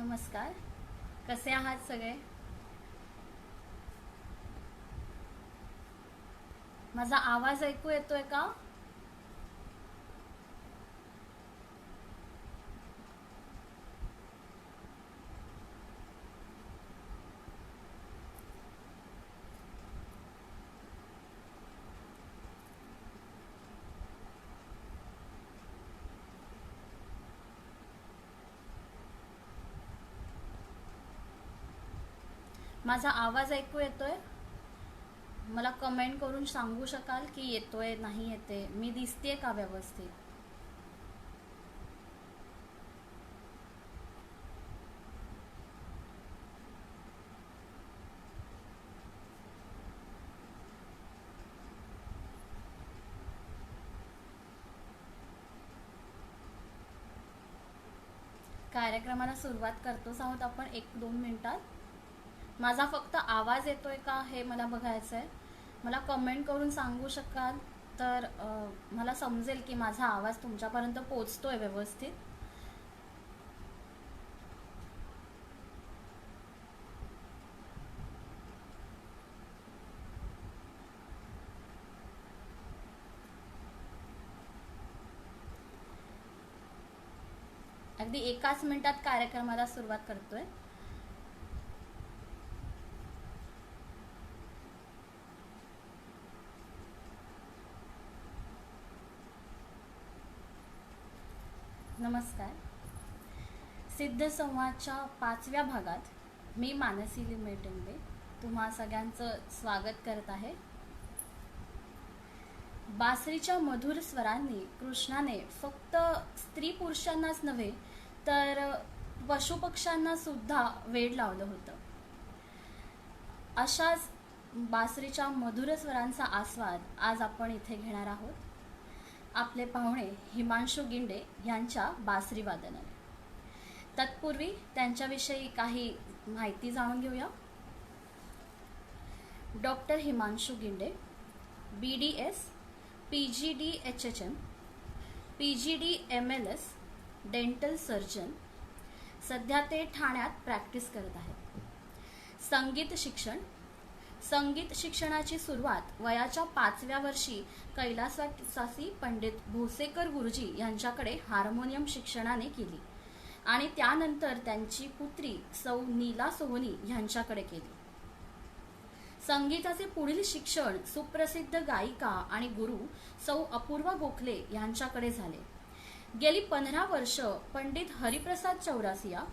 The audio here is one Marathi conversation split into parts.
नमस्कार. कसे आहात सगळे? माझा आवाज ऐकू येतोय का? माझा आवाज ऐकू येतोय? मला कमेंट करून सांगू शकाल की येतोय नाही येते, मी दिसतेय का व्यवस्थित? कार्यक्रमाला सुरुवात करतोच आहोत आपण 1-2 मिनिटात. माझा फक्त आवाज येतोय का हे मला बघायचं आहे. मला कमेंट करून सांगू शकाल तर मला समजेल की माझा आवाज तुमच्यापर्यंत पोचतोय व्यवस्थित. अगदी एकाच मिनिटात कार्यक्रमाला सुरुवात करतोय. नमस्कार. सिद्ध संवादच्या 5व्या भागात मी मानसी लिंबे तुम्हा सगळ्यांचं स्वागत करत आहे. बासरीच्या मधुर स्वरांनी कृष्णाने फक्त स्त्री पुरुषांनाच नव्हे तर पशुपक्ष्यांना सुद्धा वेड लावलं होतं. अशाच बासरीच्या मधुर स्वरांचा आस्वाद आज आपण इथे घेणार आहोत. आपले पाहुणे हिमांशू गिंडे यांच्या बासरी वादनाने. तत्पूर्वी त्यांच्याविषयी काही माहिती जाणून घेऊया. Doctor Himanshu Ginde, BDS, PGD HHM, PGD MLS, dental surgeon. सध्या ते ठाण्यात प्रॅक्टिस करत आहेत. संगीत शिक्षणाची सुरुवात वयाच्या 5व्या वर्षी कैलासवासी पंडित भोसेकर गुरुजी यांच्याकडे हार्मोनियम शिक्षणाने केली आणि त्यानंतर त्यांची पुत्री सौ नीला सोहनी यांच्याकडे केली. संगीताचे पुढील शिक्षण सुप्रसिद्ध गायिका आणि गुरु सौ अपूर्वा गोखले यांच्याकडे झाले. गेली 15 वर्ष पंडित हरिप्रसाद चौरासिया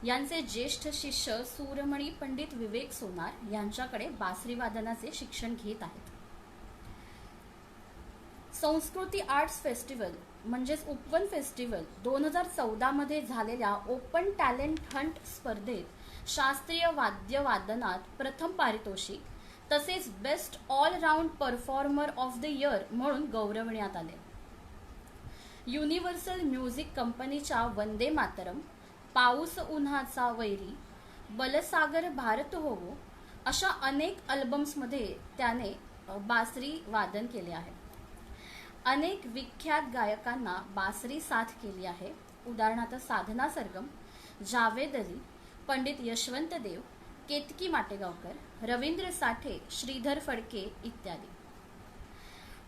यांचे ज्येष्ठ शिष्य सूरमणी पंडित विवेक सोनार यांच्याकडे बासरी वादनाचे शिक्षण घेत आहेत. संस्कृती आर्ट्स फेस्टिवल म्हणजेच उपवन फेस्टिवल 2014 मध्ये झालेल्या ओपन टॅलेंट हंट स्पर्धेत शास्त्रीय वाद्य वादनात प्रथम पारितोषिक तसेच best all around performer of the year म्हणून गौरवण्यात आले. युनिव्हर्सल म्युझिक कंपनीच्या वंदे मातरम, पाऊस उन्हाचा वैरी, बलसागर भारत होवो अशा अनेक अल्बम्समध्ये त्याने बासरी वादन केले आहे. अनेक विख्यात गायकांना बासरी साथ केली आहे. उदाहरणार्थ साधना सरगम, जावेद अली, पंडित यशवंत देव, केतकी माटेगावकर, रवींद्र साठे, श्रीधर फडके इत्यादी.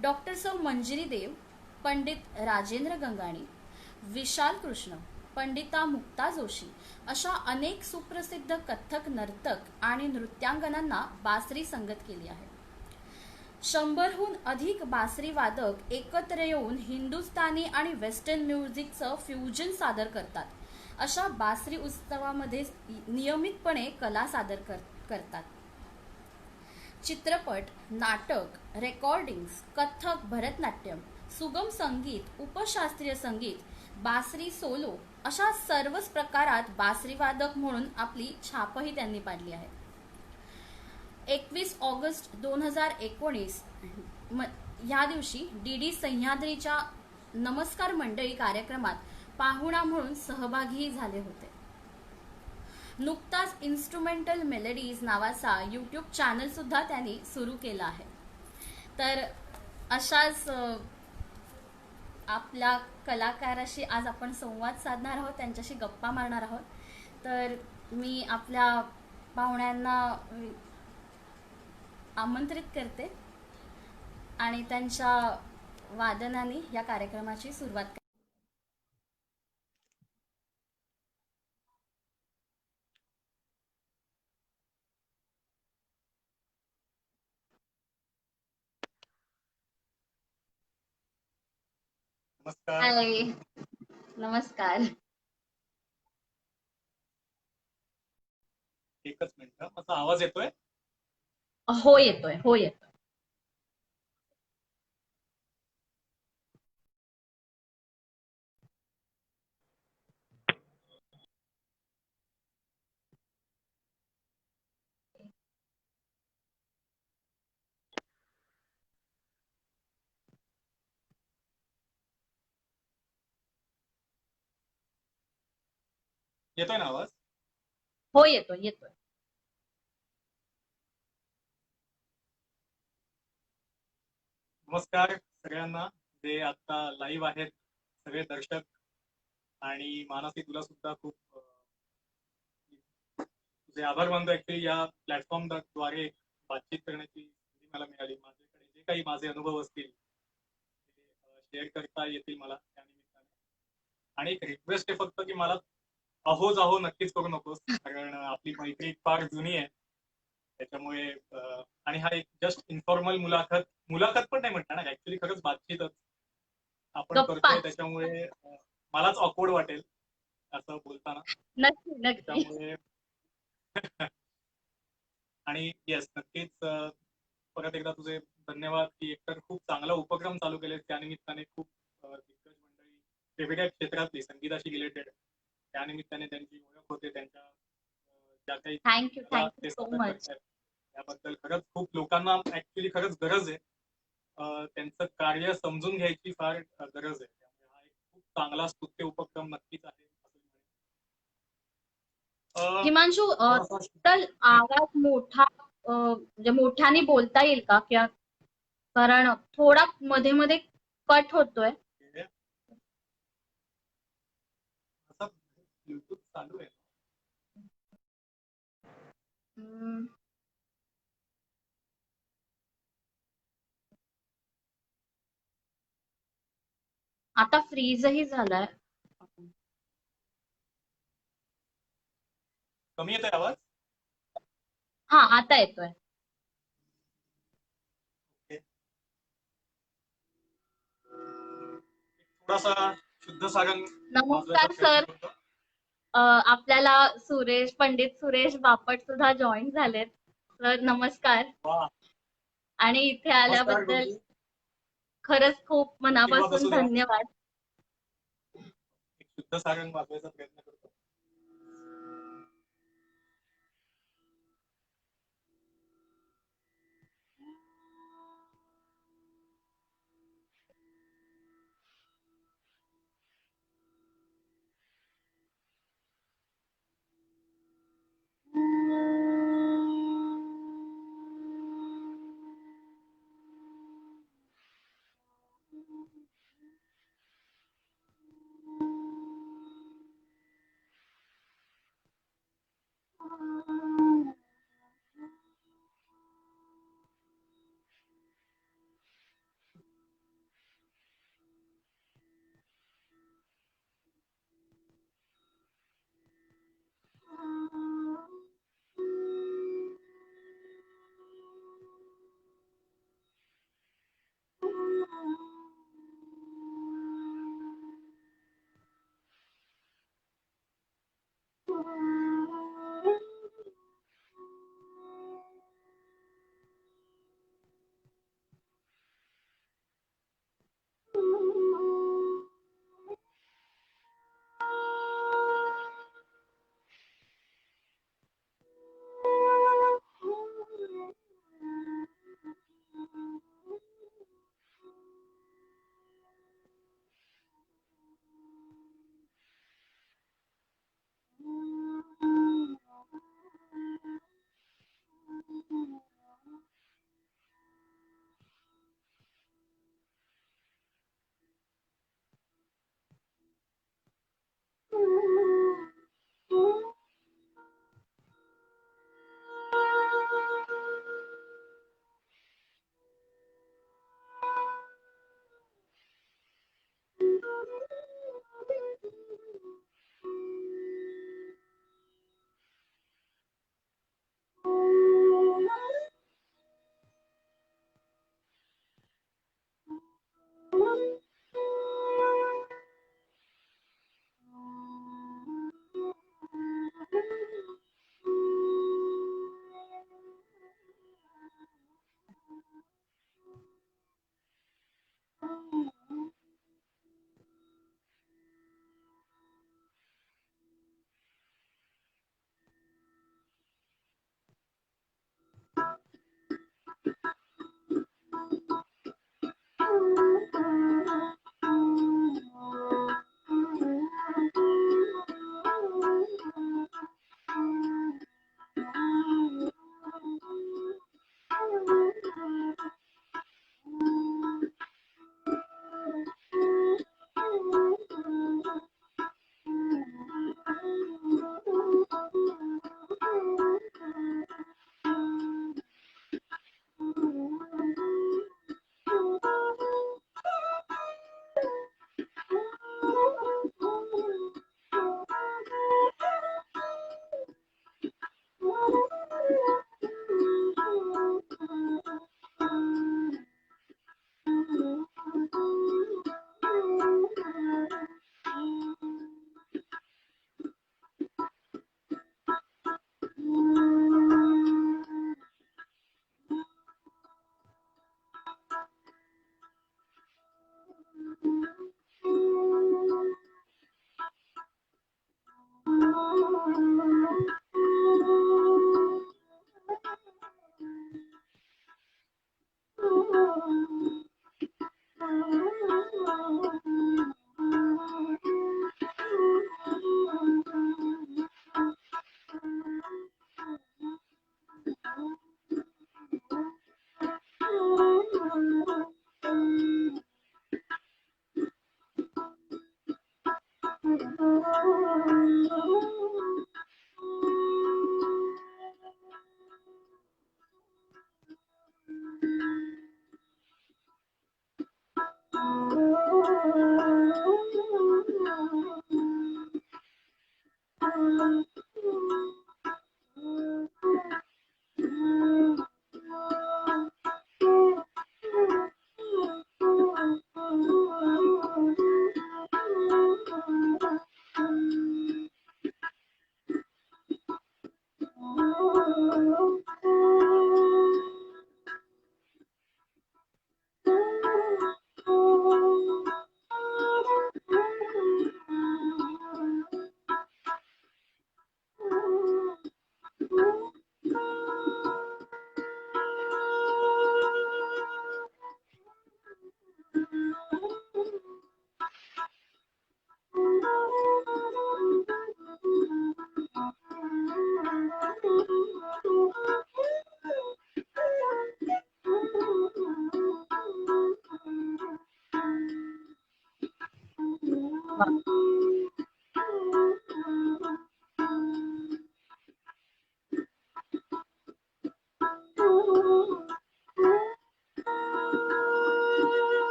डॉक्टर सौ मंजिरी देव, पंडित राजेंद्र गंगाणी, विशाल कृष्ण, पंडिता मुक्ता जोशी अशा अनेक सुप्रसिद्ध कथ्थक नर्तक आणि नृत्यांगनांना बासरी संगत केली आहे. 100हून अधिक बासरी वादक एकत्र येऊन हिंदुस्थानी आणि वेस्टर्न म्युझिकचं फ्युजन सादर करतात. अशा बासरी उत्सवामध्ये नियमितपणे कला सादर करतात. चित्रपट, नाटक, रेकॉर्डिंग्स, कथ्थक, भरतनाट्यम, सुगम संगीत, उपशास्त्रीय संगीत, बासरी सोलो अशा सर्वच प्रकारात बासरी वादक म्हणून आपली छापही त्यांनी पाडली आहे. 21 ऑगस्ट 2019 ह्या दिवशी DD सह्याद्रीच्या नमस्कार मंडळी कार्यक्रमात पाहुणा म्हणून सहभागी झाले होते. नुकताच इन्स्ट्रुमेंटल मेलडीज नावाचा यूट्यूब चॅनल सुद्धा त्यांनी सुरू केला आहे. तर अशाच आपल्या कलाकाराशी आज आपण संवाद साधणार आहोत, त्यांच्याशी गप्पा मारणार आहोत. तर मी आपल्या पाहुण्यांना आमंत्रित करते आणि त्यांच्या वादनाने या कार्यक्रमाची सुरुवात करते. नमस्कार. हाय, नमस्कार. एकच मिनिट, माझा आवाज येतोय? हो येतोय, हो येतोय. येतोय ना आवाज? हो येतोय, येतोय. नमस्कार सगळ्यांना जे आता लाईव्ह आहेत, सगळे दर्शक. आणि मानसी, तुला सुद्धा खूप तुझे आभार मानतो. ऍक्च्युली या प्लॅटफॉर्म द्वारे बातचीत करण्याची संधी मला मिळाली. माझ्याकडे जे काही माझे अनुभव असतील ते शेअर करता येतील मला त्या निमित्ताने. आणि एक रिक्वेस्ट आहे फक्त की मला अहो जाहो नक्कीच करू नकोस, कारण आपली मैत्री फार जुनी आहे. त्याच्यामुळे आणि हा एक जस्ट इन्फॉर्मल मुलाखत मुलाखत पण नाही म्हणणार ना, ऍक्च्युली खरंच बातचीतच आपण करतोय. गप्पाच. त्याच्यामुळे मलाच ऑकवर्ड वाटेल असं बोलताना. नक्की नक्की. त्यामुळे आणि येस, नक्कीच परत एकदा तुझे धन्यवाद की एकतर खूप चांगला उपक्रम चालू केले. त्यानिमित्ताने खूप दिग्गज मंडळी वेगवेगळ्या क्षेत्रातली संगीताशी रिलेटेड त्यानिमित्ताने त्यांची ओळख होते. त्यांच्या ज्या काही थँक्यू, कला थँक्यू ते सो सादर मच. करतायत त्याबद्दल खरंच खूप लोकांना ऍक्च्युली खरंच गरज आहे. त्यांचं कार्य समजून घ्यायची फार गरज आहे. त्यामुळे हा एक खूप चांगला स्तुत्य उपक्रम नक्कीच आहे असं मी म्हणेन. हिमांशु, थोडासा तर आवाज मोठा म्हणजे मोठ्याने बोलता येईल का? किंवा कारण थोडा मध्ये मध्ये कट होतोय. ब्लूटूथ चालू आहे. हम्म, आता फ्रीजही झालाय. कमी येतोय आवाज? हा आता येतोय. थोडासा शुद्ध सारंग वाजवायचा नमस्कार प्रयत्न सर. करतो. आपल्याला पंडित सुरेश बापट सुद्धा जॉईन झालेत. तर नमस्कार. वा, आणि इथे नमस्कार आल्याबद्दल गुरुजी. खरंच खूप आशीर्वाद मनापासून असू द्या. धन्यवाद. एक शुद्ध सारंग वाजवायचा प्रयत्न करतो.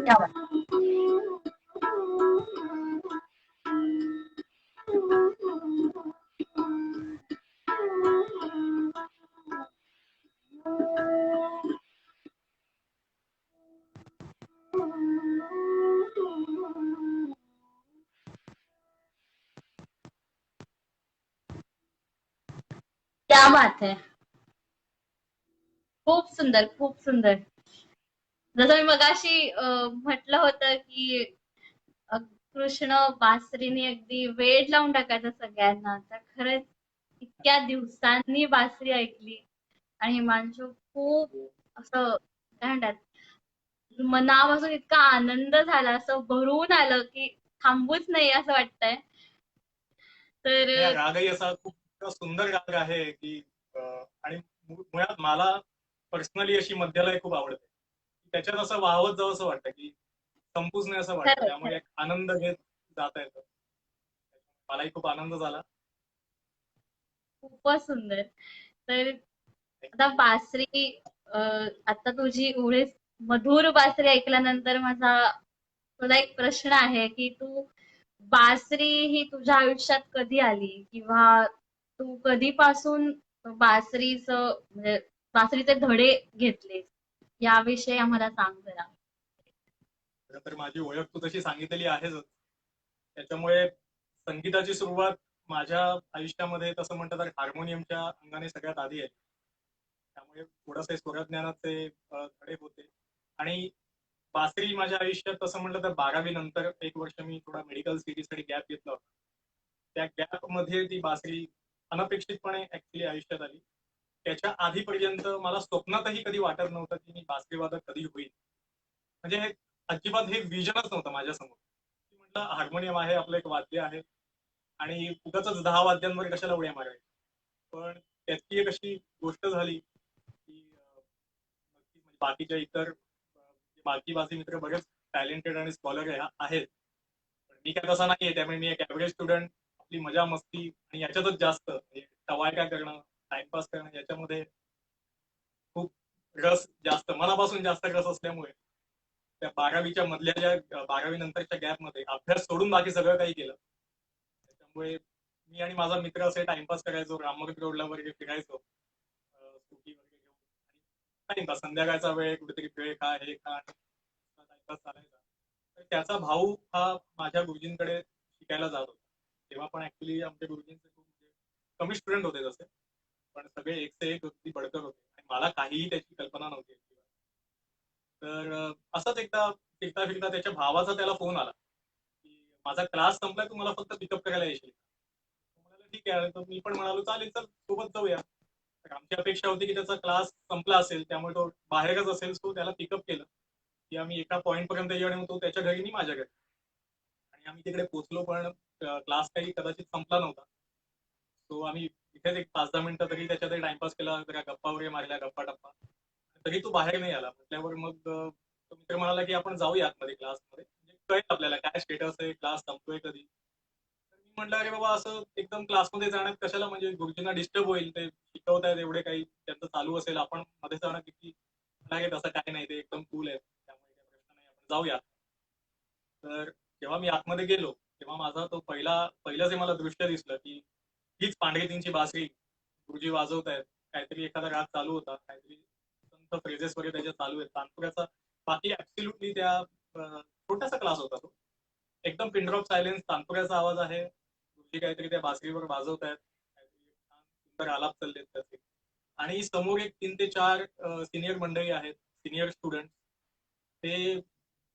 क्या बात. क्या बात है. खूप सुंदर, खूप सुंदर. जसं मी मगाशी म्हटलं होतं की कृष्ण बासरीने अगदी वेड लावून टाकायचा सगळ्यांना. तर खरंच इतक्या दिवसांनी बासरी ऐकली आणि हिमांशू खूप असं काय म्हणतात, मनापासून इतका आनंद झाला, असं भरून आलं की थांबूच नाही असं वाटतंय. तर आणि हा रागही असा खूप इतका सुंदर राग आहे की आणि मुळात मला पर्सनली अशी मध्यलय खूप आवडते. त्याच्यात असं वाहवत जावं असं वाटतं की संपूच नाही असं वाटतं. खरंय त्यामुळे खरंय. एक आनंद घेत जाता येतं. मलाही खूप आनंद झाला. खूपच सुंदर. तर आता बासरी, आता तुझी एवढी मधुर बासरी ऐकल्यानंतर माझा तुला एक प्रश्न आहे की तू बासरी ही तुझ्या आयुष्यात कधी आली, किंवा तू कधीपासून बासरीचं म्हणजे बासरीचे धडे घेतलेस, याविषयी आम्हाला सांग जरा. खरं तर माझी ओळख तू तशी सांगितलेली आहेच. त्याच्यामुळे संगीताची सुरुवात माझ्या आयुष्यामध्ये तसं म्हटलं तर हार्मोनियमच्या अंगाने सगळ्यात आधी आहे. त्यामुळे थोडंसं स्वरज्ञानाचे धडे होते. आणि बासरी माझ्या आयुष्यात तसं म्हटलं तर 12वी नंतर 1 वर्ष मी थोडा मेडिकल सिटीसाठी गॅप घेतला होता. त्या गॅपमध्ये ती बासरी अनपेक्षितपणे ऍक्च्युली आयुष्यात आली. त्याच्या आधीपर्यंत मला स्वप्नातही कधी वाटत नव्हतं की मी बासरी वादक कधी होईल. म्हणजे हे अजिबात हे विजनच नव्हतं माझ्यासमोर. म्हटलं हार्मोनियम आहे, आपलं एक वाद्य आहे आणि उगाचच 10 वाद्यांवर कशाला उड्या मारायच्या. पण त्याची एक अशी गोष्ट झाली की नक्कीच म्हणजे बाकीच्या इतर बाकी माझे मित्र बरेच टॅलेंटेड आणि स्कॉलर आहेत. पण मी काय तसा नाहीये. त्यामुळे मी एक ऍव्हरेज स्टुडंट. आपली मजा मस्ती आणि याच्यातच जास्त म्हणजे टवाळक्या करणं, टाइमपास करणं याच्यामध्ये खूप रस जास्त, मनापासून जास्त रस असल्यामुळे त्या 12वीच्या मधल्या ज्या 12वी नंतरच्या गॅपमध्ये अभ्यास सोडून बाकी सगळं काही केलं. त्याच्यामुळे मी आणि माझा मित्र असे टाइमपास करायचो, राममोरी रोडला वगैरे फिरायचो स्कूटी वगैरे घेऊन. आणि टाइमपास संध्याकाळचा वेळ कुठेतरी भेळ खा, हे खा, टाइमपास चालायचा. तर त्याचा भाऊ हा माझ्या गुरुजींकडे शिकायला जात होता. तेव्हा पण ऍक्च्युली आमच्या गुरुजींचे खूप म्हणजे कमी स्टुडंट होते तसे, पण सगळे एक से एक अगदी बडकर होते आणि मला काहीही त्याची कल्पना नव्हती. तर असंच एकदा फिरता फिरता त्याच्या भावाचा त्याला फोन आला की माझा क्लास संपलाय, तू मला फक्त पिकअप करायला येशील. तो म्हणाला ठीक आहे. तर मी पण म्हणालो चालेल, चल सोबत जाऊया. तर आमची अपेक्षा होती की त्याचा क्लास संपला असेल, त्यामुळे तो बाहेरच असेल, सो त्याला पिकअप केलं की आम्ही एका पॉईंट पर्यंत येऊन आणि तो त्याच्या घरी मी माझ्या घरी. आणि आम्ही तिकडे पोहोचलो, पण क्लास काही कदाचित संपला नव्हता. सो आम्ही तिथेच एक 5-10 मिनिटं तरी त्याच्यात टाइमपास केला, जरा गप्पा वगैरे मारल्या, गप्पा टप्पा. तरी तो बाहेर नाही आला. म्हटल्यावर मग तो मित्र म्हणाला की आपण जाऊया आतमध्ये क्लासमध्ये, म्हणजे कळेल आपल्याला काय स्टेटस आहे, क्लास संपतोय कधी. तर मी म्हटलं अरे बाबा, असं एकदम क्लासमध्ये जाण्यात कशाला, म्हणजे गुरुजींना डिस्टर्ब होईल, ते शिकवतायत एवढे काही त्यांचं चालू असेल, आपण मध्ये जाणं किती नाही, तसं काही नाही, ते एकदम कूल आहे, त्यामुळे काही प्रश्न नाही, आपण जाऊया. तर जेव्हा मी आतमध्ये गेलो तेव्हा माझा तो पहिलं जे मला दृश्य दिसलं की हीच पांढरीतींची बासरी गुरुजी वाजवत आहेत. काहीतरी एखादा राग चालू होता, काहीतरी संत फ्रेजेस वगैरे त्याच्या चालू आहेत तानपुऱ्याचा. बाकी ऍब्सल्युटली त्या छोटासा क्लास होता तो. एकदम पिनड्रॉप सायलेन्स, तानपुऱ्याचा आवाज आहे, गुरुजी काहीतरी त्या बासरीवर वाजवत आहेत, काहीतरी छान सुंदर आलाप चाललेत त्याचे. आणि समोर एक 3 ते 4 सिनियर मंडळी आहेत, सिनियर स्टुडंट. ते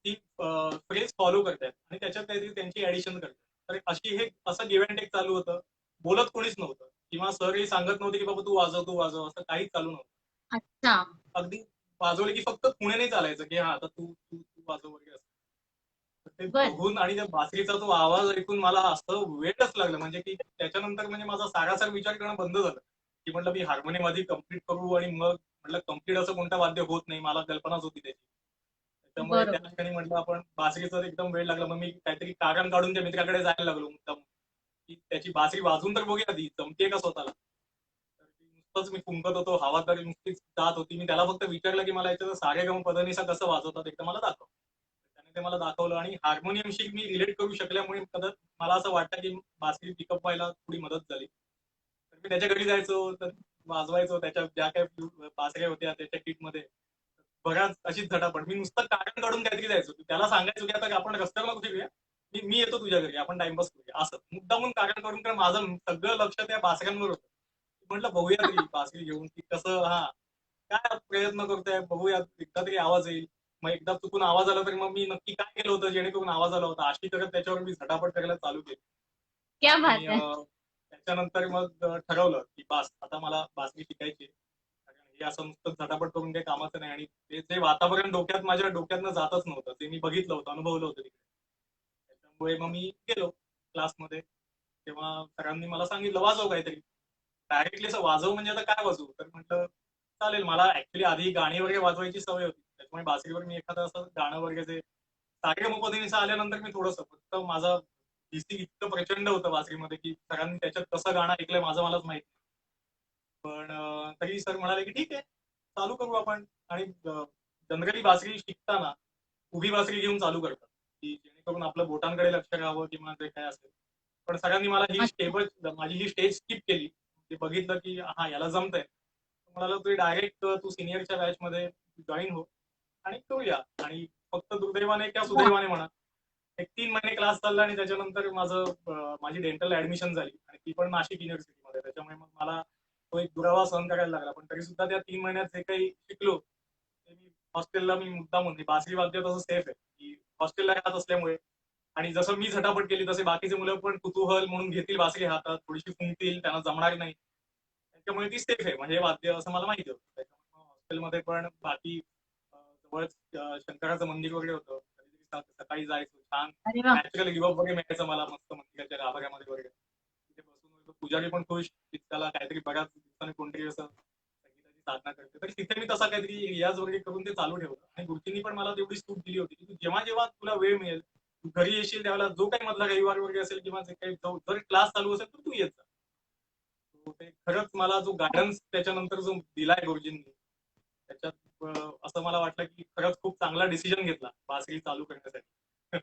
ती फ्रेज फॉलो करतायत आणि त्याच्यात काहीतरी त्यांची ऍडिशन करतात. तर अशी हे असं गिव्ह अँड टेक चालू होतं. बोलत कोणीच नव्हतं किंवा सर हे सांगत नव्हते की बाबा तू वाजव असं काहीच चालू नव्हतं. अच्छा. अगदी वाजवले की फक्त पुण्याने चालायचं की हा आता तू तू तू वाजव वगैरे असं. तर ते बर. बघून आणि त्या बासरीचा तो आवाज ऐकून मला असं वेळच लागलं म्हणजे की त्याच्यानंतर म्हणजे माझा सारासार विचार करणं बंद झालं की म्हटलं मी हार्मोनियम आधी कम्प्लीट करू आणि मग म्हटलं कम्प्लीट असं कोणतं वाद्य होत नाही मला कल्पनाच होती त्याची. त्याच्यामुळे त्या बरोबर. ठिकाणी म्हटलं आपण बासरीचं एकदम वेळ लागला मग मी काहीतरी कारण काढून त्या मित्राकडे जायला लागलो मुद्दाम की त्याची बासरी वाजून तर बघूया आधी जमते का स्वतःला. तर ती नुसतंच मी फुंकत होतो हवा तर नुसतीच जात होती मी त्याला फक्त विचारलं की मला याच्यात सारेगम पदनिसा कसं वाजवतात एकदा मला दाखव. त्याने ते मला दाखवलं आणि हार्मोनियमशी मी रिलेट करू शकल्यामुळे कदाचित मला असं वाटतं की बासरी पिकअप व्हायला थोडी मदत झाली. तर मी त्याच्या घरी जायचो तर वाजवायचो त्याच्या ज्या काही बासऱ्या होत्या त्याच्या किटमध्ये बऱ्याच अशीच झटापट मी नुसतं कारण काढून काहीतरी जायचो त्याला सांगायचो की आता आपण रस्त्यावर नको फिरूया मी येतो तुझ्या घरी आपण टाइमपास करूया असं मुद्दामून कारण करून कारण माझं सगळं लक्ष त्या बासऱ्यांवर होतं. म्हटलं बघूया तरी बासरी घेऊन की कसं हा काय प्रयत्न करतोय बघूया एकदा तरी आवाज येईल. मग एकदा चुकून आवाज आला तर मग मी नक्की काय केलं होतं जेणेकरून आवाज आला होता अशी करत त्याच्यावर मी झटापट करायला चालू केली. क्या आणि बात है. त्याच्यानंतर मग ठरवलं की बास आता मला बासरी शिकायची कारण हे असं नुसतं झटापट करून काही कामाचं नाही आणि ते जे वातावरण डोक्यात माझ्या डोक्यातनं जातच नव्हतं ते मी बघितलं होतं अनुभवलं होतं तिकडे. त्याच्यामुळे मग मी गेलो क्लासमध्ये तेव्हा सरांनी मला सांगितलं वाजव काहीतरी डायरेक्टली असं वाजव म्हणजे आता काय वाजवू तर म्हटलं चालेल मला ऍक्च्युली आधी गाणी वगैरे वाजवायची सवय होती त्याच्यामुळे बासरीवर मी एखादं असं गाणं वगैरे जे सारेगमपदनिसा आल्यानंतर मी थोडंसं फक्त माझा डीसी इतकं प्रचंड होतं बासरीमध्ये की सरांनी त्याच्यात कसं गाणं ऐकलंय माझं मलाच माहित नाही. पण तरी सर म्हणाले की ठीक आहे चालू करू आपण आणि जनरली बासरी शिकताना उभी बासरी घेऊन चालू करतात की जेणेकरून आपलं बोटांकडे लक्ष राहावं किंवा जे काय असेल. पण सरांनी मला ही अच्छा. स्टेबल माझी ही स्टेज स्किप केली ते बघितलं की हा याला जमतंय म्हणाला तू डायरेक्ट तू सिनियरच्या बॅच मध्ये जॉईन हो आणि करूया आणि फक्त दुर्दैवाने किंवा वा. सुदैवाने म्हणा एक 3 महिने क्लास चालला आणि त्याच्यानंतर माझी डेंटल ऍडमिशन झाली आणि ती पण नाशिक युनिव्हर्सिटीमध्ये त्याच्यामुळे मग मला तो एक दुरावा सहन करायला लागला पण तरी सुद्धा त्या 3 महिन्यात जे काही शिकलो ते मी हॉस्टेलला मी मुद्दा म्हणते बासरी वाद्य तसं सेफ आहे की हॉस्टेलला राहत असल्यामुळे आणि जसं मी झटापट केली तसे बाकीचे मुलं पण कुतूहल म्हणून घेतील बासरी हातात थोडीशी फुंकतील त्यांना जमणार नाही त्याच्यामुळे ती सेफ आहे म्हणजे हे वाद्य असं मला माहिती होतं त्याच्यामुळे हॉस्टेलमध्ये पण बाकी जवळच शंकराचं मंदिर वगैरे होतं सकाळी जायचो छान अरे वा. नॅचरल युवक वगैरे मिळायचं मला मस्त मंदिराच्या गाभाऱ्यामध्ये वगैरे तिथे बसून पुजारी पण खुश की त्याला काहीतरी बऱ्याच दिवसाने कोणतरी असं संगीताची साधना करते तर तिथे मी तसा काहीतरी रियाज वगैरे करून ते चालू ठेवलं आणि गुरुजींनी पण मला तेवढी सूट दिली होती की तू जेव्हा जेव्हा तुला वेळ मिळेल तू घरी येशील त्यावेळेला जो काही मधला रविवार वगैरे असेल किंवा जे काही जर क्लास चालू असेल तर तू येत जा. ते खरंच मला जो गायडन्स त्याच्यानंतर जो दिलाय गुरुजींनी त्याच्यात असं मला वाटलं की खरंच खूप चांगला डिसिजन घेतला बासरी चालू करण्यासाठी.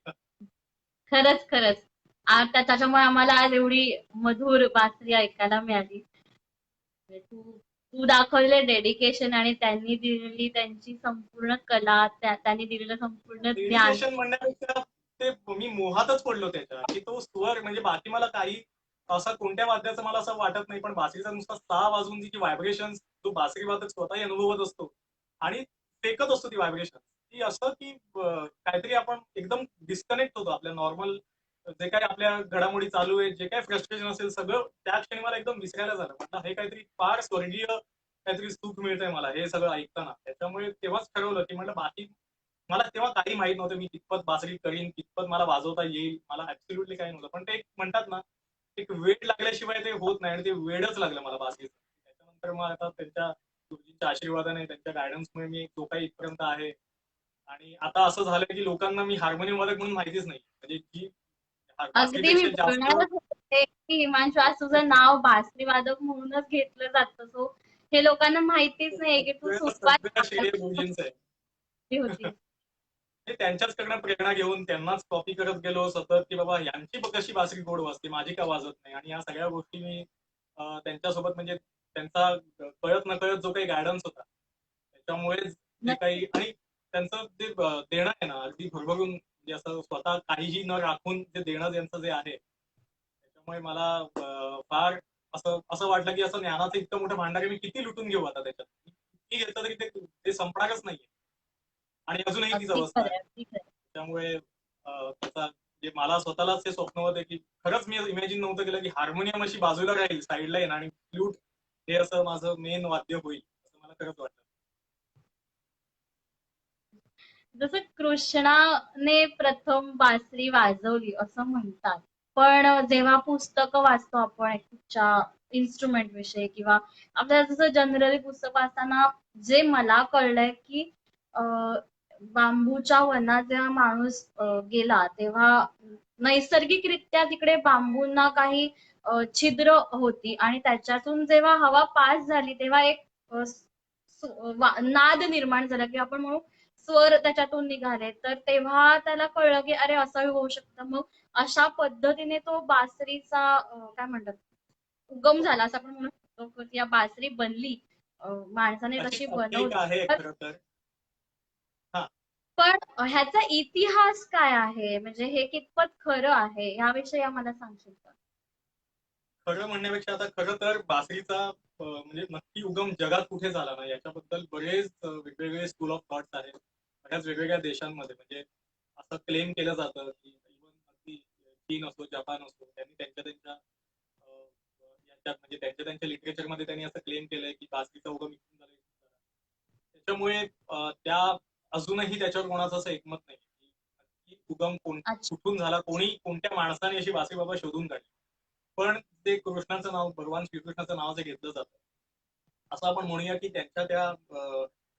खरंच खरंच. आता त्याच्यामुळे आम्हाला आज एवढी मधुर बासरी ऐकायला मिळाली. म्हणजे तू दाखवलेले डेडिकेशन आणि त्यांनी दिलेली त्यांची संपूर्ण कला त्यांनी दिलेलं संपूर्ण ज्ञान. डेडिकेशन म्हणण्यापेक्षा ते मी मोहातच पडलो त्याच्या की तो स्वर म्हणजे बाकी मला काही असं कोणत्या वाद्याचं मला असं वाटत नाही पण बासरीचा नुसता 6 वाजून जी व्हायब्रेशन जो बासरी वादक स्वतःही अनुभवत असतो आणि फेकत असतो ती व्हायब्रेशन ती असं की काहीतरी आपण एकदम डिस्कनेक्ट होतो आपल्या नॉर्मल जे काही आपल्या घडामोडी चालू आहे जे काही फ्रस्ट्रेशन असेल सगळं त्या क्षणी मला एकदम विसरायला झालं म्हटलं हे काहीतरी फार स्वर्गीय काहीतरी सुख मिळतंय मला हे सगळं ऐकताना त्याच्यामुळे तेव्हाच ठरवलं की म्हटलं बाकी मला तेव्हा काही माहित नव्हतं मी कितपत बासरी करीन कितपत मला वाजवता येईल मला ऍब्सोल्युटली काही नव्हतं पण ते एक म्हणतात ना एक वेळ लागल्याशिवाय ते होत नाही आणि ते वेळच लागलं मला बासरीचं त्याच्यानंतर मग आता त्यांच्या गुरुजींच्या आशीर्वादाने त्यांच्या गायडन्समुळे मी जो काही इथपर्यंत आहे आणि आता असं झालं की लोकांना मी हार्मोनियम वादक म्हणून माहितीच नाही म्हणजे जी अगदी मी बासरीपेक्षा जास्त बोलणारच होते की हिमांशू आज तुझं नाव बासरी वादक म्हणूनच घेतलं जातं. सो हे लोकांना माहितीच नाहीये की तू सगळं सुरुवात सगळं श्रेय गुरुजींचं आहे. होती. ते त्यांच्याचकडनं प्रेरणा घेऊन त्यांनाच कॉपी करत गेलो सतत की बाबा यांची कशी बासरी गोड वाजते माझी का वाजत नाही आणि या सगळ्या गोष्टी मी त्यांच्यासोबत म्हणजे त्यांचा कळत नकळत जो काही गायडन्स होता त्याच्यामुळे जे नक्की. काही आणि त्यांचं जे देणं आहे ना अगदी भरभरून म्हणजे असं स्वतः काहीही न राखून जे देणं त्यांचं जे आहे त्याच्यामुळे मला फार असं असं वाटलं की असं ज्ञानाचं इतकं मोठं भांडार आहे मी किती लुटून घेऊ आता त्याच्यात किती घेतलं तरी ते संपणारच नाहीये आणि अजूनही तीच अगदी अवस्था आहे. खरंय, अगदी खरंय. त्यामुळे त्याचा जे मला स्वतःलाच हे स्वप्न होतं की खरंच मी इमॅजिन नव्हतं केलं की हार्मोनियम अशी बाजूला राहील साईडला येईल आणि फ्लूट हे असं माझं मेन वाद्य होईल असं मला खरंच वाटतं. जसं कृष्णाने प्रथम बासरी वाजवली असं म्हणतात. पण जेव्हा पुस्तकं वाचतो आपण कुठच्या इन्स्ट्रुमेंट विषयी किंवा आपल्याला जसं जनरली पुस्तक वाचताना जे मला कळलंय की बांबूच्या वनात जेव्हा माणूस गेला तेव्हा नैसर्गिकरित्या तिकडे बांबूंना काही छिद्र होती आणि त्याच्यातून जेव्हा हवा पास झाली तेव्हा एक नाद निर्माण झाला की आपण म्हणू स्वर त्याच्यातून निघाले तर तेव्हा त्याला कळलं की अरे असंही होऊ शकतं. मग अशा पद्धतीने तो बासरीचा काय म्हणतात उगम झाला असं आपण म्हणू शकतो की या बासरी बनली माणसाने अशीच तशी आख्यायिका बनवली. आहे खरं तर. हा, पण ह्याचा इतिहास काय आहे म्हणजे हे कितपत खरं आहे याविषयी आम्हाला सांगशील का? खरं म्हणण्यापेक्षा आता खरं तर बासरीचा म्हणजे नक्की उगम जगात कुठे झाला ना याच्याबद्दल बरेच वेगवेगळे स्कूल ऑफ थॉट्स आहेत बऱ्याच वेगवेगळ्या देशांमध्ये. म्हणजे असं क्लेम केलं जातं की इव्हन अगदी चीन असो जपान असो त्यांनी त्यांच्या त्यांच्या याच्यात म्हणजे त्यांच्या त्यांच्या लिटरेचरमध्ये त्यांनी असं क्लेम केलंय की बासरीचा उगम इथून झाला इथून झाला. त्याच्यामुळे त्या अजूनही त्याच्यावर कोणाचं असं एकमत नाही की नक्की उगम अच्छा. कुठून झाला कोणी कोणत्या माणसाने अशी बासरी बाबा शोधून काढली. पण ते कृष्णाचं नाव भगवान श्रीकृष्णाचं नाव जे घेतलं जातं असं आपण म्हणूया की त्यांच्या त्या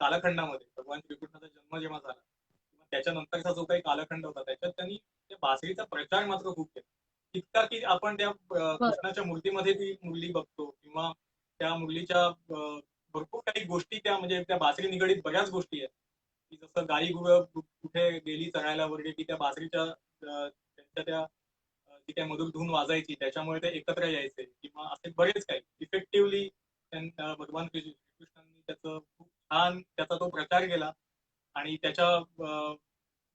कालखंडामध्ये भगवान श्रीकृष्णाचा जन्म जेव्हा झाला किंवा त्याच्यानंतरचा जो काही कालखंड होता त्याच्यात त्यांनी त्या बासरीचा प्रचार मात्र खूप केला. इतका की आपण त्या बरं. कृष्णाच्या मूर्तीमध्ये ती मुरली बघतो किंवा त्या मुरलीच्या भरपूर काही गोष्टी त्या म्हणजे त्या बासरी निगडीत बऱ्याच गोष्टी आहेत की जसं गाई गुरं कुठे गेली चरायला वगैरे की त्या बासरीच्या त्यांच्या त्या ती काय मधुर धून वाजायची त्याच्यामुळे ते एकत्र यायचे किंवा असे बरेच काही इफेक्टिव्हली भगवान श्रीकृष्णांनी त्याचं खूप छान त्याचा तो प्रचार केला आणि त्याच्या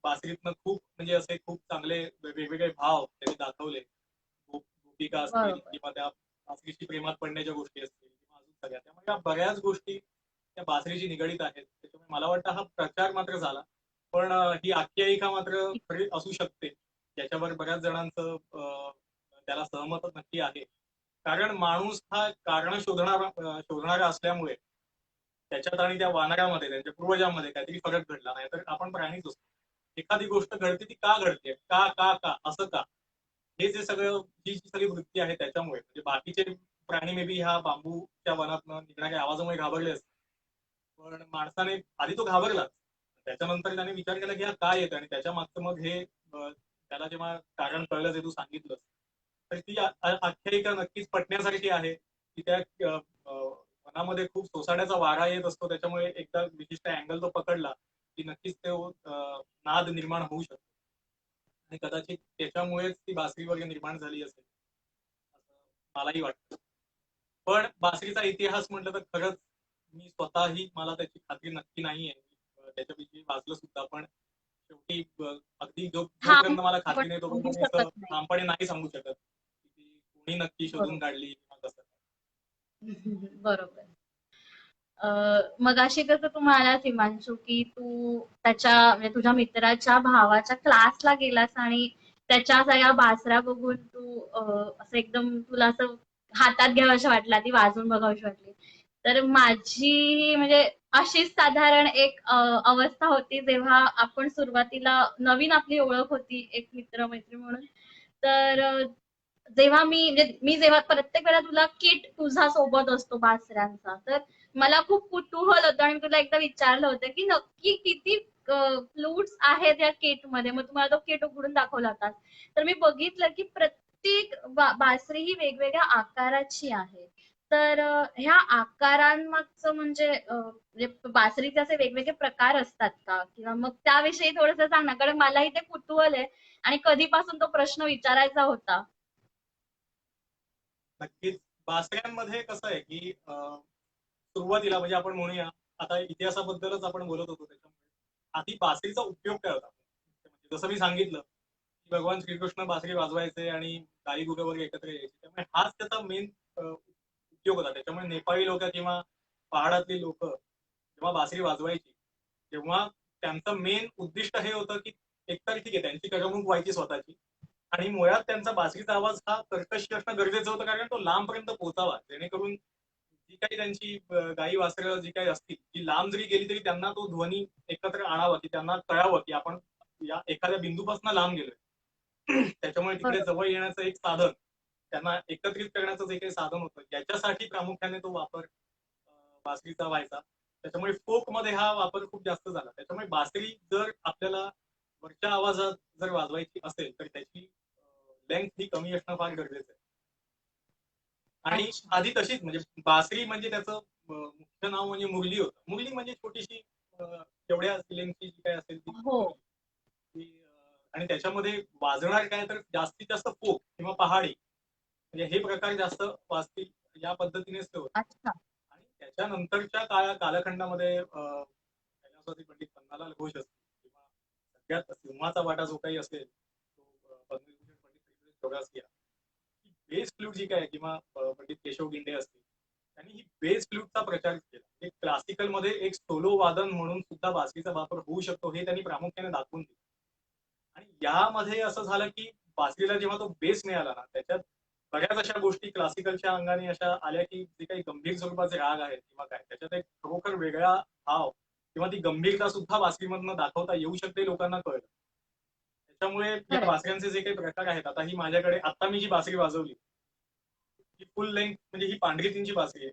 बासरीतनं खूप म्हणजे असे खूप चांगले वेगवेगळे भाव त्यांनी दाखवले. गोपिका असतील बरोबर. किंवा त्या बासरीची प्रेमात पडण्याच्या गोष्टी असतील किंवा अजून सगळ्या त्यामुळे या बऱ्याच गोष्टी त्या बासरीशी निगडीत आहेत. त्याच्यामुळे मला वाटतं हा प्रचार मात्र झाला पण ही आख्यायिका मात्र खरी असू शकते ज्याच्यावर बऱ्याच जणांचं त्याला सहमत नक्की आहे. कारण माणूस हा कारण शोधणारा असल्यामुळे त्याच्यात आणि त्या वानरामध्ये त्यांच्या पूर्वजांमध्ये काहीतरी फरक घडला नाही तर आपण प्राणीच असतो. एखादी गोष्ट घडते ती का घडते का का का असं का हे जे सगळं जी जी सगळी वृत्ती आहे त्याच्यामुळे म्हणजे बाकीचे प्राणी मे बी ह्या बांबूच्या वनातनं निघणाऱ्या आवाजामुळे घाबरले असते. पण माणसाने आधी तो घाबरला त्याच्यानंतर त्याने विचार केला की हा काय येतं आणि त्याच्या मागचं मग हे त्याला जेव्हा कारण कळलं जे तू सांगितलं तर ती आख्यायिका नक्कीच पटण्यासारखी आहे की त्या वनामध्ये खूप सोसाट्याचा वारा येत असतो त्याच्यामुळे एकदा विशिष्ट अँगल तो पकडला की नक्कीच तो नाद निर्माण होऊ शकतो आणि कदाचित त्याच्यामुळेच ती बासरी वगैरे निर्माण झाली असेल असं मलाही वाटतं. पण बासरीचा इतिहास म्हटलं तर खरंच मी स्वतःही मला त्याची खात्री नक्की नाहीये. त्याच्याविषयी वाचलं सुद्धा पण शेवटी अगदी हा जोपर्यंत मला आपण खात्री नाही तोपर्यंत सांगू मी असं शकत नाही. ठामपणे नाही सांगू शकत की ती कोणी नक्की शोधून बरोबर. काढली किंवा कसं. बरोबर. मगाशी कसं तू म्हणालास हिमांशू की तू त्याच्या म्हणजे तुझ्या मित्राच्या भावाच्या क्लासला गेलास आणि त्याच्या सगळ्या बासऱ्या बघून तू असं एकदम तुला असं हातात घ्यावंशी वाटला ती वाजवून बघावीशी वाटली. तर माझी म्हणजे अशीच साधारण एक अवस्था होती जेव्हा आपण सुरुवातीला नवीन आपली ओळख होती एक मित्र मैत्री म्हणून. तर जेव्हा मी जेव्हा प्रत्येक वेळा तुला किट तुझा सोबत असतो बासऱ्यांचा तर मला खूप कुतूहल होतं आणि मी तुला एकदा विचारलं होतं की नक्की किती फ्लूट्स आहेत या किट मध्ये मग तुम्हाला तो किट उघडून दाखवला होता तर मी बघितलं की प्रत्येक बासरी ही वेगवेगळ्या आकाराची आहे तर ह्या आकारांमागचं म्हणजे बासरीचे असे वेगवेगळे प्रकार असतात का किंवा मग त्याविषयी थोडंसं सांग ना कारण मलाही ते कुतूहल आहे आणि कधीपासून तो प्रश्न विचारायचा होता. नक्कीच बासऱ्यांमध्ये कसं आहे की सुरुवातीला म्हणजे आपण म्हणूया आता इतिहासाबद्दलच आपण बोलत होतो त्याच्यामुळे आधी बासरीचा उपयोग काय होता म्हणजे जसं मी सांगितलं की भगवान श्रीकृष्ण बासरी वाजवायचे आणि गाई गुरं वगैरे एकत्र यायचे त्यामुळे हाच त्याचा मेन उपयोग होता. त्याच्यामुळे नेपाळी लोक किंवा पहाडातली लोक जेव्हा बासरी वाजवायची तेव्हा त्यांचं मेन उद्दिष्ट हे होतं की एकतर ठीक आहे त्यांची करमणूक व्हायची स्वतःची, आणि मुळात त्यांचा बासरीचा आवाज हा कर्कश असणं गरजेचं होतं, कारण तो लांबपर्यंत पोहोचावा, जेणेकरून जी काही त्यांची गाई वासरं जी काही असतील, जी लांब जरी गेली तरी त्यांना तो ध्वनी एकत्र आणावा, की त्यांना कळावं की आपण या एखाद्या बिंदूपासून लांब गेलोय. त्याच्यामुळे तिकडे बरोबर. जवळ येण्याचं एक साधन, त्यांना एकत्रित करण्याचं जे काही साधन होतं, याच्यासाठी प्रामुख्याने तो वापर बासरीचा व्हायचा. त्याच्यामुळे फोक मध्ये हा वापर खूप जास्त झाला. त्याच्यामुळे बासरी जर आपल्याला वरच्या आवाजात जर वाजवायची असेल तर त्याची लेंथ ही कमी असणं फार गरजेचं आहे. आणि अच्छा. आधी तशीच म्हणजे बासरी म्हणजे त्याचं मुख्य नाव म्हणजे मुरली होतं. मुरली म्हणजे छोटीशी एवढ्या लेंथची जी काय असेल ती हो. मुरली. आणि त्याच्यामध्ये वाजणार काय तर जास्तीत जास्त फोक किंवा पहाडी, म्हणजे हे प्रकार जास्त वाजतील या पद्धतीनेच ते होते. अच्छा. आणि त्याच्यानंतरच्या कालखंडामध्ये कैलासवासी पंडित पन्नालाल घोष असतील किंवा सगळ्यात सिंहाचा वाटा जो काही असेल तो पद्मविभूषण पंडित श्रीधर चौरासिया, ही बेस फ्लूट जी काय किंवा पंडित केशव गिंडे असतील, त्यांनी ही बेस फ्लूटचा प्रचार केला. एक क्लासिकल मध्ये एक सोलो वादन म्हणून सुद्धा बासरीचा वापर होऊ शकतो हे त्यांनी प्रामुख्याने दाखवून दिलं. आणि यामध्ये असं झालं की बासरीला जेव्हा तो बेस मिळाला ना, त्याच्यात बऱ्याच अशा गोष्टी क्लासिकलच्या अंगाने अशा आल्या की जे काही गंभीर स्वरूपाचे राग आहेत किंवा काय, त्याच्यात एक खरोखर वेगळा भाव किंवा ती गंभीरता सुद्धा बासरीमधनं दाखवता येऊ शकते, लोकांना कळलं. त्याच्यामुळे या खरंय. बासऱ्यांचे जे काही प्रकार आहेत, आता ही माझ्याकडे आता मी जी बासरी वाजवली ही फुल लेंथ म्हणजे ही पांढरी तीनची बासरी आहे.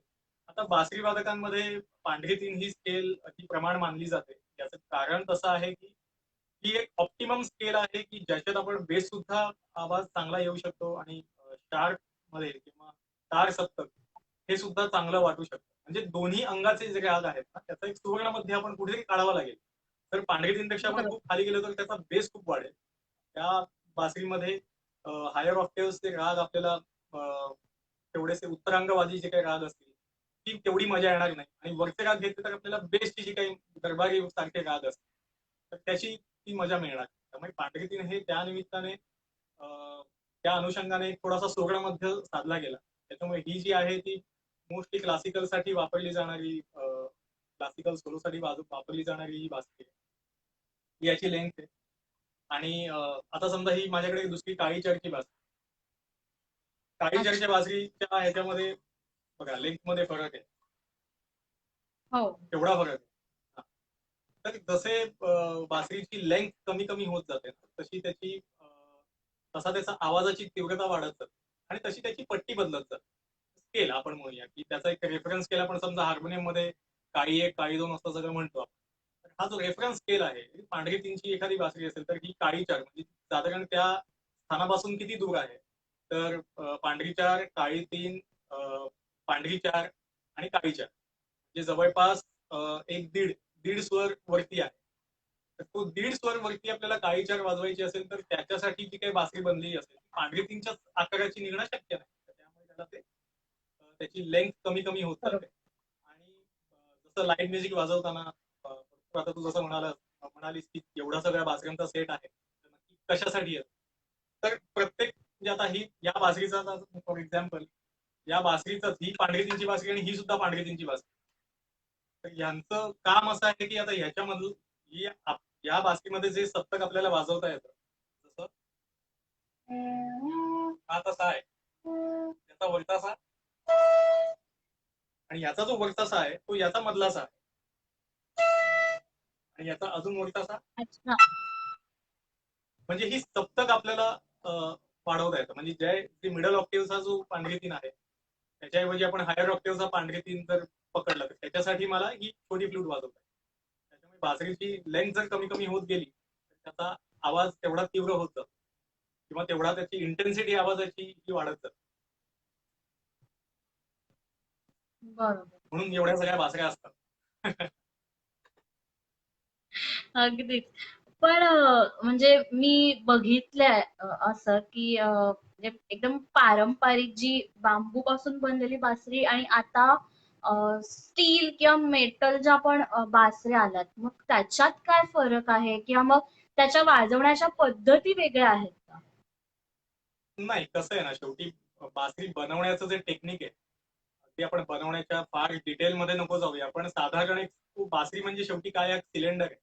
आता बासरी वादकांमध्ये पांढरी तीन ही स्केल ही प्रमाण मानली जाते. याचं कारण तसं आहे की ही एक ऑप्टिमम स्केल आहे की ज्याच्यात आपण बेस सुद्धा आवाज चांगला येऊ शकतो आणि शार्प मध्ये किंवा तार सप्तक हे सुद्धा चांगलं वाटू शकतं. म्हणजे दोन्ही अंगाचे जे राग आहेत ना, त्याचा एक सुवर्णमध्ये आपण कुठेतरी काढावा लागेल. तर पांढरी तीनपेक्षा आपण बरोबर. खूप खाली गेलो तर त्याचा बेस खूप वाढेल. त्या बासरीमध्ये हायर ऑक्टेव्हचे राग आपल्याला तेवढेसे उत्तरांगवादी जे काही राग असतील ती तेवढी मजा येणार नाही, आणि वरचे राग घेतले तर आपल्याला बेसची जी काही दरबारी सारखे राग असतील तर त्याची ती मजा मिळणार. त्यामुळे पांढरी तीन हे त्या निमित्ताने त्या अनुषंगाने एक थोडासा सोहळामध्ये साधला गेला. त्याच्यामुळे ही जी आहे ती मोस्टली क्लासिकल साठी वापरली जाणारी, क्लासिकल सोलोसाठी वापरली जाणारी ही बासरी आहे. ही याची लेंथ आहे. आणि आता समजा ही माझ्याकडे दुसरी काळी चरची बासरी. काळी अच्छा. चरच्या बासरीच्या ह्याच्यामध्ये बघा लेंथ मध्ये फरक आहे, हो. तेवढा फरक आहे. हा. तर जसे बासरीची लेंथ कमी कमी होत जाते तशी त्याची तसा त्याचा आवाजाची तीव्रता वाढत जाते आणि तशी त्याची पट्टी बदलत जाते. स्केल आपण म्हणूया की त्याचा एक रेफरन्स स्केल आपण समजा हार्मोनियम मध्ये काळी एक काळी दोन असं सगळं म्हणतो आपण. तर हा जो रेफरन्स स्केल आहे, पांढरी तीनची एखादी बासरी असेल तर ही काळी चार म्हणजे साधारण त्या स्थानापासून किती दूर आहे, तर पांढरी चार, काळी तीन, पांढरी चार आणि काळी चार म्हणजे जवळपास एक दीड दीड स्वर वरती आहे. तर तो दीड स्वर वरती आपल्याला काळी चार वाजवायची असेल तर त्याच्यासाठी जी काही बासरी बनलेली असेल पांढरी तीनच्याच आकाराची निघणं शक्य नाही. तर त्यामुळे त्याला ते त्याची लेंथ कमी कमी होत जाते. बरोबर. आणि जसं लाईट म्युझिक वाजवताना आता तू जसं म्हणालीस की एवढा सगळ्या बासऱ्यांचा सेट आहे, तर नक्की कशासाठी आहे, तर प्रत्येक म्हणजे आता ही या बासरीचा फॉर एक्झाम्पल या बासरीचाच ही पांढरी तीनची बासरी आणि ही सुद्धा पांढरी तीनची बासरी. तर यांचं काम असं आहे की आता ह्याच्यामधून ही या बासरीमध्ये जे सप्तक आपल्याला वाजवता येतं, जसं हा तसा आहे, त्याचा वरचा आणि याचा जो वरचा आहे तो याचा मधलासा आहे आणि याचा अजून वरचा, अच्छा. म्हणजे ही सप्तक आपल्याला वाढवता येतं. म्हणजे जे मिडल ऑक्टेव्हचा जो पांढरी तीन आहे त्याच्याऐवजी आपण हायर ऑक्टेव्हचा पांढरी तीन जर पकडला तर त्याच्यासाठी मला ही छोटी फ्लूट वाजवता येते. त्याच्यामुळे बासरीची लेंथ जर कमी कमी होत गेली तर त्याचा आवाज तेवढा तीव्र होत जातो किंवा तेवढा त्याची इंटेन्सिटी आवाजाची ही वाढत जाते. बरोबर. म्हणून एवढ्या सगळ्या बासऱ्या असतात. अगदीच. पण म्हणजे मी बघितलंय असं की म्हणजे एकदम पारंपरिक जी बांबू पासून बनलेली बासरी आणि आता स्टील किंवा मेटल ज्या पण बासऱ्या आल्यात, मग त्याच्यात काय फरक आहे किंवा मग त्याच्या वाजवण्याच्या पद्धती वेगळ्या आहेत का? नाही, कसं आहे ना, शेवटी बासरी बनवण्याचं जे टेक्निक आहे ते आपण बनवण्याच्या फार डिटेलमध्ये नको जाऊया. पण साधारण एक बासरी म्हणजे शेवटी काय, एक सिलेंडर आहे,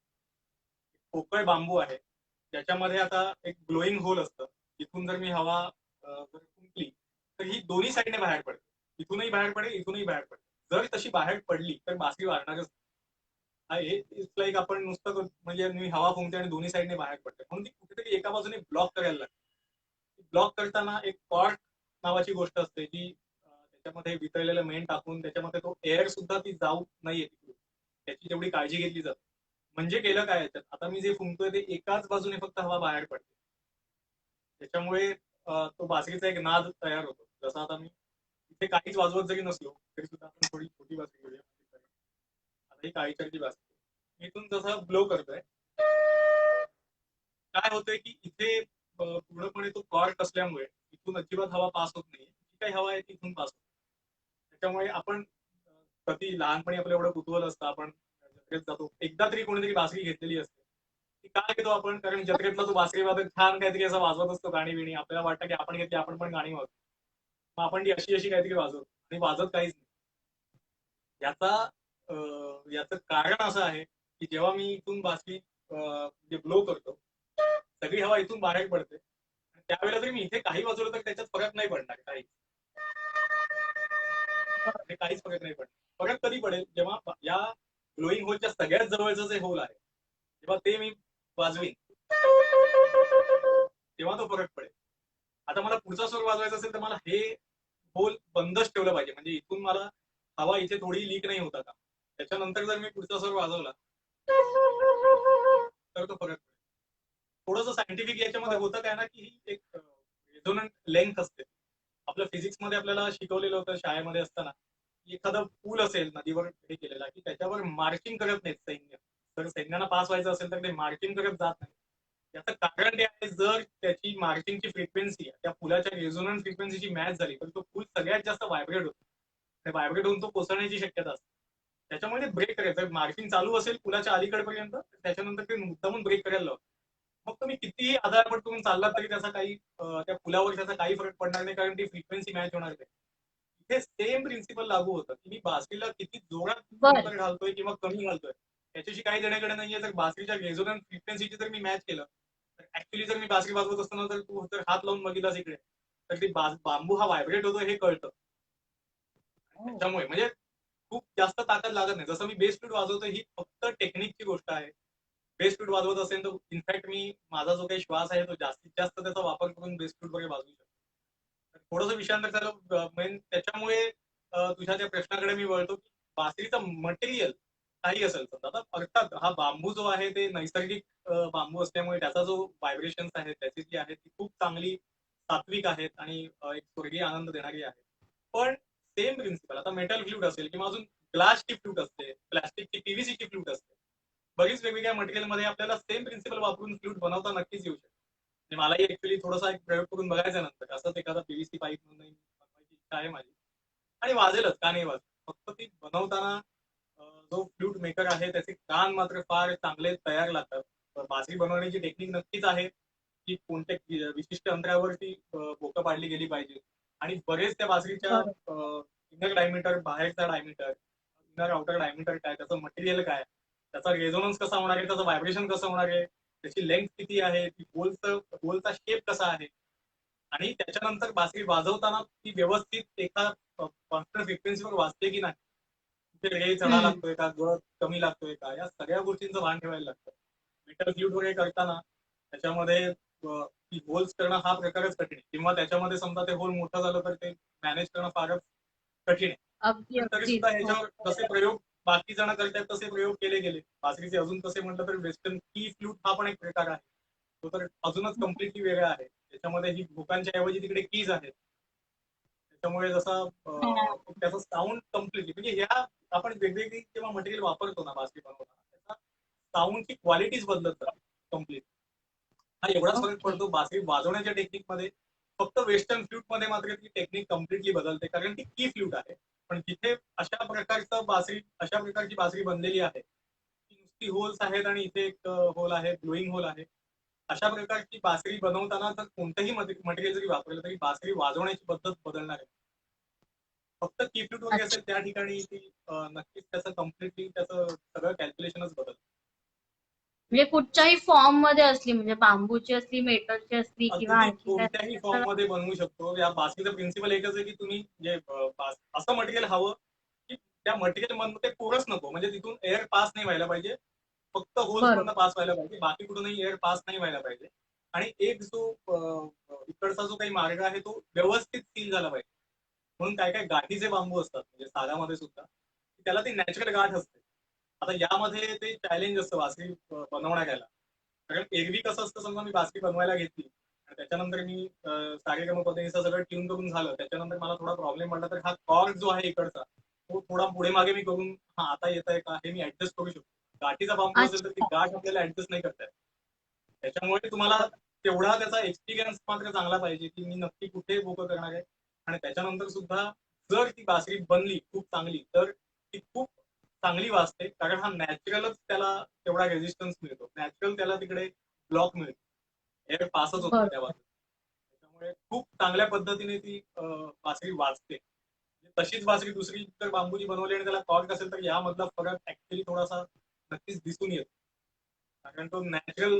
पोकळ बांबू आहे ज्याच्यामध्ये आता एक ग्लोईंग होल असतं. इथून जर मी हवा जर फुंकली तर ही दोन्ही साईडने बाहेर पडते. इथूनही बाहेर पडेल, इथूनही बाहेर पडेल. जर तशी बाहेर पडली तर बासरी वाजणारच आहे. इट्स लाईक आपण नुसतं म्हणजे मी हवा फुंकते आणि दोन्ही साईडने बाहेर पडते, म्हणून ती कुठेतरी एका बाजूने ब्लॉक करायला लागते. ब्लॉक करताना एक कॉर्क नावाची गोष्ट असते जी त्याच्यामध्ये वितळलेलं मेण टाकून त्याच्यामध्ये तो एअर सुद्धा ती जाऊ नाहीये तिकडून, त्याची तेवढी काळजी घेतली जाते. म्हणजे केलं काय याच्यात, आता मी जे फुंकतोय ते एकाच बाजूने फक्त हवा बाहेर पडते. त्याच्यामुळे तो बासरीचा एक नाद तयार होतो. जसं आता मी इथे काहीच वाजवत जरी नसलो तरी सुद्धा आपण थोडी छोटी बासरी घेऊया. आता ही काळीचरची बासरी मी इथून जसं ब्लो करतोय, काय होतंय की इथे पूर्णपणे तो कॉर्क असल्यामुळे इथून अजिबात हवा पास होत नाही. जी काही हवा आहे ती इथून पास होते. त्याच्यामुळे आपण कधी लहानपणी आपलं एवढं कुतूहल असतं, आपण जत्रेत जातो, एकदा तरी कोणीतरी बासरी घेतलेली असते. ती का घेतो आपण, कारण जत्रेतला तो बासरी वादक छान काहीतरी असं वाजवत असतो गाणी बिणी, आपल्याला वाटतं की आपण घेतली, आपण पण गाणी वाजवतो. मग आपण ती अशी अशी काहीतरी वाजवतो आणि वाजत काहीच नाही. याचा याचं कारण असं आहे की जेव्हा मी इथून बासरी म्हणजे ब्लो करतो, सगळी हवा इथून बाहेर पडते. त्यावेळेला जरी मी इथे काही वाजवलं तर त्याच्यात फरक नाही पडणार काही. काहीच फरक नाही पडणार. फरक कधी पडेल, जेव्हा या ग्लोईंग होलच्या सगळ्यात जवळचं जे होल आहे तेव्हा ते मी वाजवीन, तेव्हा तो फरक पडेल. आता मला पुढचा स्वर वाजवायचा असेल तर मला हे होल बंदच ठेवलं पाहिजे, म्हणजे इथून मला हवा इथे थोडी लीक नाही होता का. त्याच्यानंतर जर मी पुढचा स्वर वाजवला तर तो फरक पडेल. थोडंसं सायंटिफिक याच्यामध्ये होतं काय ना, की ही एक रेझोनंट लेंथ असते. आपल्या फिजिक्स मध्ये आपल्याला शिकवलेलं होतं शाळेमध्ये असताना, एखादं पूल असेल नदीवर हे केलेला की त्याच्यावर मार्किंग करत नाहीत सैन्य. जर सैन्याला पास व्हायचं असेल तर ते मार्किंग करत जात नाही. याचं कारण ते आहे, जर त्याची मार्किंगची फ्रिक्वेन्सी त्या पुलाच्या रेझोनंट फ्रिक्वेन्सीची मॅच झाली तर तो पूल सगळ्यात जास्त व्हायब्रेट होतो आणि व्हायब्रेट होऊन तो कोसळण्याची शक्यता असते. त्याच्यामुळे ब्रेक करायचं, मार्किंग चालू असेल पुलाच्या अलीकडपर्यंत, त्याच्यानंतर ते मुद्दामून ब्रेक करायला लावतो. मग तुम्ही कितीही आधारपट करून चाललात तरी त्याचा काही त्या पुलावर त्याचा काही फरक पडणार नाही, कारण ती फ्रिक्वेन्सी मॅच होणार नाही. इथे सेम प्रिन्सिपल लागू होतं की मी बासरीला किती जोरात बर. नंतर घालतोय किंवा कमी घालतोय त्याच्याशी काही देण्याकडे नाहीये. जर बासरीच्या रेझोनंट फ्रिक्वेन्सीची जर मी मॅच केलं तर ऍक्च्युली जर मी बासरी वाजवत असताना जर तू जर हात लावून बघितलास इकडे तर ती बांबू हा व्हायब्रेट होतो हे कळतं. त्याच्यामुळे म्हणजे खूप जास्त ताकद लागत नाही. जसं मी बेस फ्लूट वाजवतो ही फक्त टेक्निकची गोष्ट आहे. बेस फ्लूट वाजवत असेल तर इनफॅक्ट मी माझा जो काही श्वास आहे तो जास्तीत जास्त त्याचा वापर करून बेस फ्लूट वगैरे वाजवू शकतो. थोडंसं विषयांतर झालं मेन त्याच्यामुळे तुझ्या त्या प्रश्नाकडे मी वळतो की बासरीचं मटेरियल काही असेल तर आता अर्थात हा बांबू जो आहे ते नैसर्गिक बांबू असल्यामुळे त्याचा जो व्हायब्रेशन आहे त्याची जी आहे ती खूप चांगली सात्विक आहेत आणि एक स्वर्गीय आनंद देणारी आहे. पण सेम प्रिन्सिपल आता मेटल फ्लूट असेल किंवा अजून ग्लासची फ्लूट असते, प्लास्टिकची पीव्हीसीची फ्लूट असते, बरीच वेगवेगळ्या मटेरियलमध्ये आपल्याला सेम प्रिन्सिपल वापरून फ्लूट बनवता नक्कीच येऊ शकते. म्हणजे मलाही ऍक्च्युली थोडासा एक प्रयोग करून बघायचा नंतर असंच एखादा पीव्हीसी पाईप बनवायची इच्छा आहे माझी आणि वाजेलच का नाही वाजत. फक्त ती बनवताना जो फ्लूट मेकर आहे त्याचे कान मात्र फार चांगले तयार लागतात. बासरी बनवण्याची टेक्निक नक्कीच आहे की कोणत्या विशिष्ट अंतरावरती बोकं पाडली गेली पाहिजे आणि बरेच त्या बासरीच्या इनर डायमीटर, बाहेरचा डायमीटर, इनर आउटर डायमीटर काय, त्याचं मटेरियल काय, त्याचा रेझोनन्स कसा होणार आहे, त्याचं व्हायब्रेशन कसं होणार आहे, त्याची लेंथ किती आहे, ती होलचा शेप कसा आहे आणि त्याच्यानंतर बासरी वाजवताना ती व्यवस्थित एका कॉन्स्टंट फ्रिक्वेन्सीवर वाजते की नाही, कुठे रे चढा लागतोय का, ग कमी लागतोय का, या सगळ्या गोष्टींचं भान ठेवायला लागतं. मेटल फ्लूट वगैरे करताना त्याच्यामध्ये होल्स करणं हा प्रकारच कठीण आहे, किंवा त्याच्यामध्ये समजा ते होल मोठं झालं तर ते मॅनेज करणं फारच कठीण आहे. अगदी पण तरी अगदीच सुद्धा हो. ह्याच्यावर जसे प्रयोग बाकी जण करतात तसे प्रयोग केले गेले. बासरीचे अजून तसे म्हटलं तर वेस्टर्न की फ्लूट हा पण एक प्रकार आहे, तो तर अजूनच कम्प्लिटली वेगळा आहे. त्याच्यामध्ये ही भोकांच्या ऐवजी तिकडे कीज आहेत. त्याच्यामुळे जसा त्याचा साऊंड कम्प्लिटली म्हणजे ह्या आपण वेगवेगळी जेव्हा मटेरियल वापरतो ना बासरी बनवताना त्याचा साऊंडची क्वालिटीज बदलत जाते कम्प्लीट. हा एवढाच फरक ओके. पडतो बासरी वाजवण्याच्या टेक्निक मध्ये. फक्त वेस्टर्न फ्लूट मध्ये मात्र ती टेक्निक कम्प्लिटली बदलते, कारण ती की फ्लूट आहे. पण जिथे अशा प्रकारची बासरी बनलेली आहे, नुसती होल्स आहेत आणि इथे एक होल आहे, ब्लोईंग होल आहे, अशा प्रकारची बासरी बनवताना तर कोणतंही मटेरियल जरी वापरलं तरी बासरी वाजवण्याची पद्धत बदलणार आहे. फक्त की फ्लूट वगैरे अच्छा. असेल त्या ठिकाणी ती नक्कीच त्याचं कम्प्लिटली त्याचं सगळं कॅल्क्युलेशनच बदलतं. म्हणजे कुठच्याही फॉर्म मध्ये असली, म्हणजे बांबूची असली, मेटलची असली किंवा अगदी आणखी काय कोणत्याही असली फॉर्म तर मध्ये बनवू शकतो. या बास्कीचं प्रिन्सिपल एकच आहे की तुम्ही जे असं मटेरियल हवं की त्या मटेरियल मध्ये पोरच नको, म्हणजे तिथून एअर पास नाही व्हायला पाहिजे, फक्त होल्स मधनं बरोबर. पास व्हायला पाहिजे, बाकी कुठूनही एअर पास नाही व्हायला पाहिजे. आणि एक जो इकडचा जो काही मार्ग आहे तो व्यवस्थित सील झाला पाहिजे. म्हणून काय काय गाठीचे बांबू असतात म्हणजे सागामध्ये सुद्धा, त्याला ती नॅचरल गाठ असते. आता यामध्ये ते चॅलेंज असतं बासरी बनवण्याला. कारण एरवी कसं असतं, समजा मी बासरी बनवायला घेतली आणि त्याच्यानंतर मी सारेगमपधनिसा सगळं ट्यून करून झालं, त्याच्यानंतर मला थोडा प्रॉब्लेम पडला तर हा कॉर्ड जो आहे इकडचा तो थोडा पुढे मागे मी करून हा आता येत आहे का हे मी ऍडजस्ट करू शकतो. गाठीचा बांबू असेल तर ती अच्छा. गाठ आपल्याला ऍडजस्ट नाही करता येत. त्याच्यामुळे तुम्हाला तेवढा त्याचा एक्सपिरियन्स मात्र चांगला पाहिजे की मी नक्की कुठे बोकं करणार आहे. आणि त्याच्यानंतर सुद्धा जर ती बासरी बनली खूप चांगली तर ती खूप चांगली वाजते, कारण हा नॅचरलच त्याला तेवढा रेजिस्टन्स मिळतो, नॅचरल त्याला तिकडे ब्लॉक मिळतो, एअर पासच होत नाही त्या बरोबर. बाजूला. त्यामुळे खूप चांगल्या पद्धतीने ती बासरी वाजते. तशीच बासरी दुसरी जर बांबूची बनवली आणि त्याला कॉर्क असेल तर यामधला फरक ऍक्च्युली थोडासा नक्कीच दिसून येतो. कारण तो नॅचरल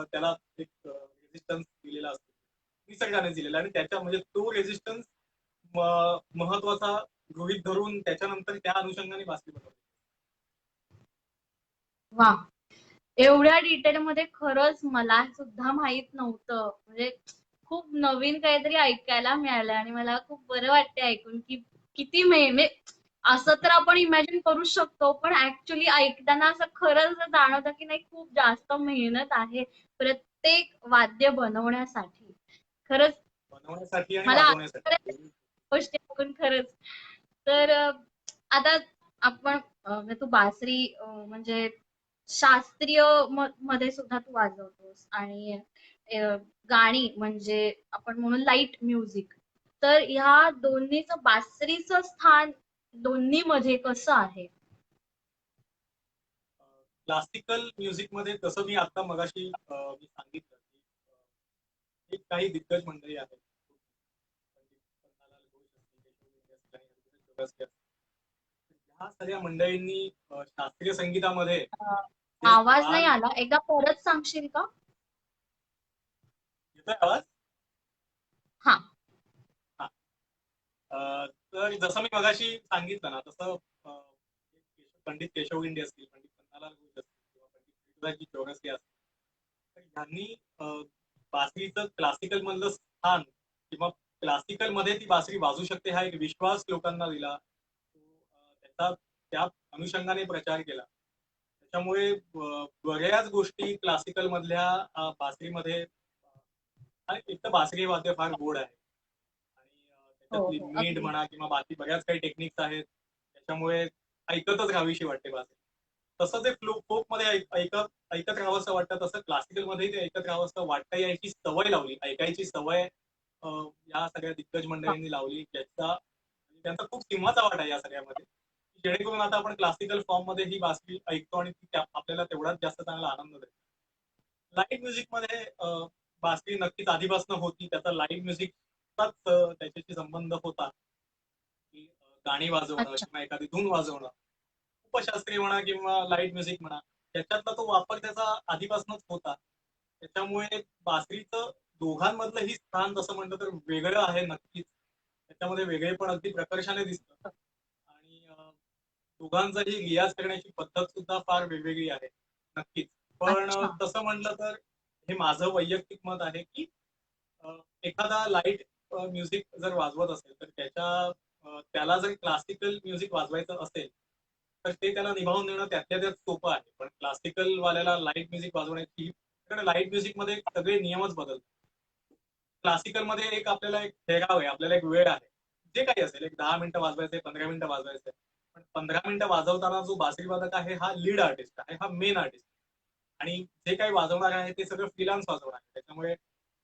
त्याला एक रेजिस्टन्स दिलेला असतो, निसर्गाने दिलेला, आणि त्याच्या म्हणजे तो रेजिस्टन्स महत्वाचा गृहीत धरून त्याच्यानंतर त्या अनुषंगाने बासरी बनवली. वा. एवढ्या डिटेल मध्ये खरंच मला सुद्धा माहित नव्हतं. म्हणजे खूप नवीन काहीतरी ऐकायला मिळालं आणि मला खूप बरं वाटते ऐकून की किती म्हणजे असं तर आपण इमॅजिन करू शकतो, पण ऍक्च्युली ऐकताना असं खरंच जाणवतं की नाही, खूप जास्त मेहनत आहे प्रत्येक वाद्य बनवण्यासाठी. खरंच बनवण्यासाठी आणि मला वाजवण्यासाठी. आश्चर्य गोष्टी ऐकून खरंच. तर आता आपण म्हणजे तू बासरी म्हणजे शास्त्रीय मध्ये सुद्धा तू वाजवतोस आणि अ, गाणी म्हणजे आपण म्हणून लाईट म्युझिक. तर ह्या दोन्हीचं बासरीचं स्थान दोन्ही मध्ये कसं आहे? क्लासिकल म्युझिक मध्ये जसं मी आता मगाशी मी सांगितलं की एक काही दिग्गज मंडळी आहेत, पंडित पन्नालाल घोष असतील, केशव विद्यासागर असतील, जोगस असतील. ह्या सगळ्या मंडळींनी शास्त्रीय संगीतामध्ये अ, जे आवाज नाही स्थान. आला, एकदा परत सांगशील का? येतोय आवाज? हा. हा. तर जसं मी मगाशी सांगितलं ना तसं पंडित केशव गिंडे असतील, पंडित पन्नालाल घोष असतील किंवा पंडित पृथ्वीराजजी चौरसिया असतील, तर ह्यांनी बासरीचं क्लासिकल मधलं स्थान किंवा क्लासिकल मध्ये ती बासरी वाजू शकते हा एक विश्वास लोकांना दिला. त्याचा त्या अनुषंगाने प्रचार केला. त्याच्यामुळे बऱ्याच गोष्टी क्लासिकल मधल्या बासरीमध्ये एक तर बासरी वाद्य फार गोड आहे आणि हो त्याच्यातली हो, मीड अगदी. म्हणा किंवा बाकी बऱ्याच काही टेक्निक्स आहेत, त्याच्यामुळे ऐकतच राहावीशी वाटते बासरी. तसं ते फोक मध्ये ऐकत ऐकत राहावंसं वाटतं, तसं क्लासिकल मध्ये ते ऐकत राहावंसं वाटतं, याची सवय लावली, ऐकायची सवय या सगळ्या दिग्गज वा. मंडळींनी लावली, ज्याचा त्यांचा खूप सिंहाचा वाटा आहे या सगळ्यामध्ये. जेणेकरून आता आपण क्लासिकल फॉर्म मध्ये ही बासरी ऐकतो आणि आपल्याला तेवढाच जास्त चांगला आनंद देतो. लाईव्ह म्युझिक मध्ये बासरी नक्कीच आधीपासून होती, त्याचा लाईव्ह म्युझिकचाच त्याच्याशी संबंध होता की गाणी वाजवणं अच्छा. किंवा एखादी धून वाजवणं, उपशास्त्रीय म्हणा किंवा लाईट म्युझिक म्हणा, त्याच्यातला तो वापर त्याचा आधीपासूनच होता. त्याच्यामुळे बासरीचं दोघांमधलंही स्थान तसं म्हटलं तर वेगळं आहे नक्कीच. त्याच्यामध्ये वेगळे पण अगदी प्रकर्षाने दिसतं. आणि दोघांचाही रियाज करण्याची पद्धत सुद्धा फार वेगवेगळी आहे नक्कीच. पण अच्छा. तसं म्हटलं तर हे माझं वैयक्तिक मत आहे की एखादा लाईट म्युझिक जर वाजवत असेल तर त्याला जर क्लासिकल म्युझिक वाजवायचं असेल तर ते त्याला निभावून देणं त्यातल्या त्यात सोपं आहे. पण क्लासिकल वाल्याला लाईट म्युझिक वाजवण्याची, कारण लाईट म्युझिक मध्ये सगळे नियमच बदलतात. क्लासिकल मध्ये एक आपल्याला एक ठेराव आहे, आपल्याला एक वेळ आहे, जे काही असेल एक 10 मिनिटं वाजवायचे, 15 मिनिटं वाजवायचे. पण 15 मिनिटं वाजवताना जो बासरी वादक आहे हा लीड आर्टिस्ट आहे, हा मेन आर्टिस्ट. आणि जे काही वाजवणार आहे ते सगळं फ्रीलान्स वाजवणार आहे. त्याच्यामुळे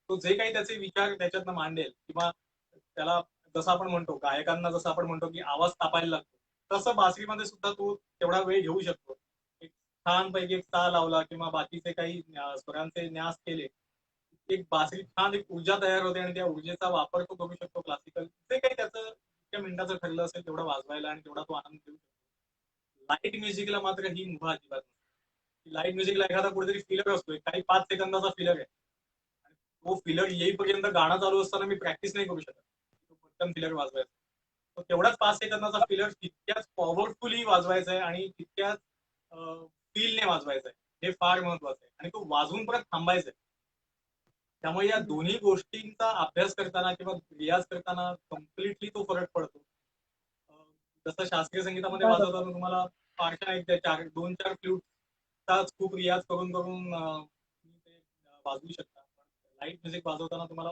तो जे काही त्याचे विचार त्याच्यातनं मांडेल किंवा त्याला, जसं आपण म्हणतो गायकांना जसं आपण म्हणतो की आवाज तापायला लागतो, तसं बासरीमध्ये सुद्धा तो तेवढा वेळ घेऊ शकतो. एक छानपैकी एक सा लावला किंवा बाकीचे काही स्वरांचे न्यास केले, एक बासरी छान एक ऊर्जा तयार होते आणि त्या ऊर्जेचा वापर तो करू शकतो. क्लासिकल जे काही त्याचं इतक्या मिनिटाचं ठरलं असेल तेवढं वाजवायला आणि तेवढा तो आनंद घेऊ शकतो. लाईट म्युझिकला मात्र ही मुभा अजिबात नसते. लाईट म्युझिकला एखादा कुठेतरी फिलर असतोय, काही 5 सेकंदाचा फिलर आहे, आणि तो फिलर येईपर्यंत गाणं चालू असताना मी प्रॅक्टिस नाही करू शकत, तो पटकन फिलर वाजवायचा. तो तेवढाच 5 सेकंदाचा फिलर तितक्याच पॉवरफुली वाजवायचा आहे आणि तितक्याच फीलने वाजवायचा आहे, हे फार महत्वाचं आहे. आणि तो वाजवून परत थांबायचा आहे. त्यामुळे या दोन्ही गोष्टींचा अभ्यास करताना किंवा रियाज करताना कम्प्लिटली तो फरक पडतो. जसं शास्त्रीय संगीतामध्ये बरोबर. वाजवताना तुम्हाला फारशा एक 2-4 फ्लूटचाच खूप रियाज करून करून तुम्ही ते वाजवू शकता. लाईट म्युझिक वाजवताना तुम्हाला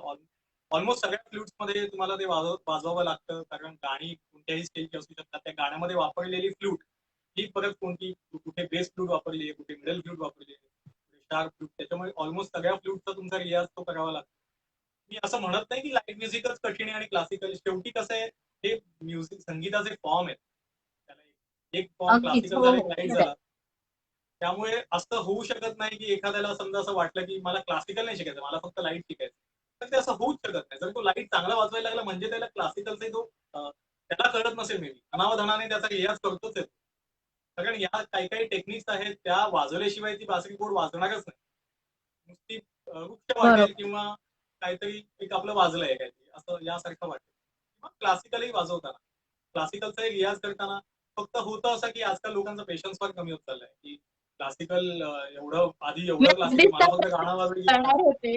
ऑलमोस्ट सगळ्या फ्लूट्स मध्ये तुम्हाला ते वाजवावं लागतं, कारण गाणी कोणत्याही स्टेजची असू शकतात. त्या गाण्यामध्ये वापरलेली फ्लूट ही परत कोणती, कुठे बेस फ्लूट वापरली आहे, कुठे मिडल फ्लूट वापरली आहे, कुठे शार्प फ्लूट, त्याच्यामुळे ऑलमोस्ट सगळ्या फ्लूटचा तुमचा रियाज तो करावा लागतो. मी असं म्हणत नाही की लाईट म्युझिकच कठीण आहे आणि क्लासिकल. शेवटी कसं आहे, हे म्युझिक संगीताचे फॉर्म आहेत. त्याला एक फॉर्म अगदीच. क्लासिकल हो, झाला, हो. एक लाईट खरंय. झाला. त्यामुळे असं होऊ शकत नाही की एखाद्याला समजा असं वाटलं की मला क्लासिकल नाही शिकायचं, मला फक्त लाईट शिकायचं, तर ते असं होऊच शकत नाही. जर तो लाईट चांगला वाजवायला लागला म्हणजे त्याला क्लासिकलचे तो त्याला कळत नसेल, मे बी अनावधानाने त्याचा रियाज करतोच आहे. कारण या काही काही टेक्निक्स आहेत, त्या वाजवल्याशिवाय ती बासरी बोर्ड वाजणारच नाही. नुसती वृक्ष वाटेल बरोबर. किंवा काहीतरी एक आपलं वाजलंय काहीतरी असं यासारखं वाटेल. किंवा क्लासिकलही वाजवताना, क्लासिकलचाही रियाज करताना फक्त होतं असं की आजकाल लोकांचा पेशन्स फार कमी होत चाललाय, की क्लासिकल एवढं आधी मी एवढं क्लासिकल अगदीच मला फक्त त्यासाठी गाणं वाजलं की करणार होते,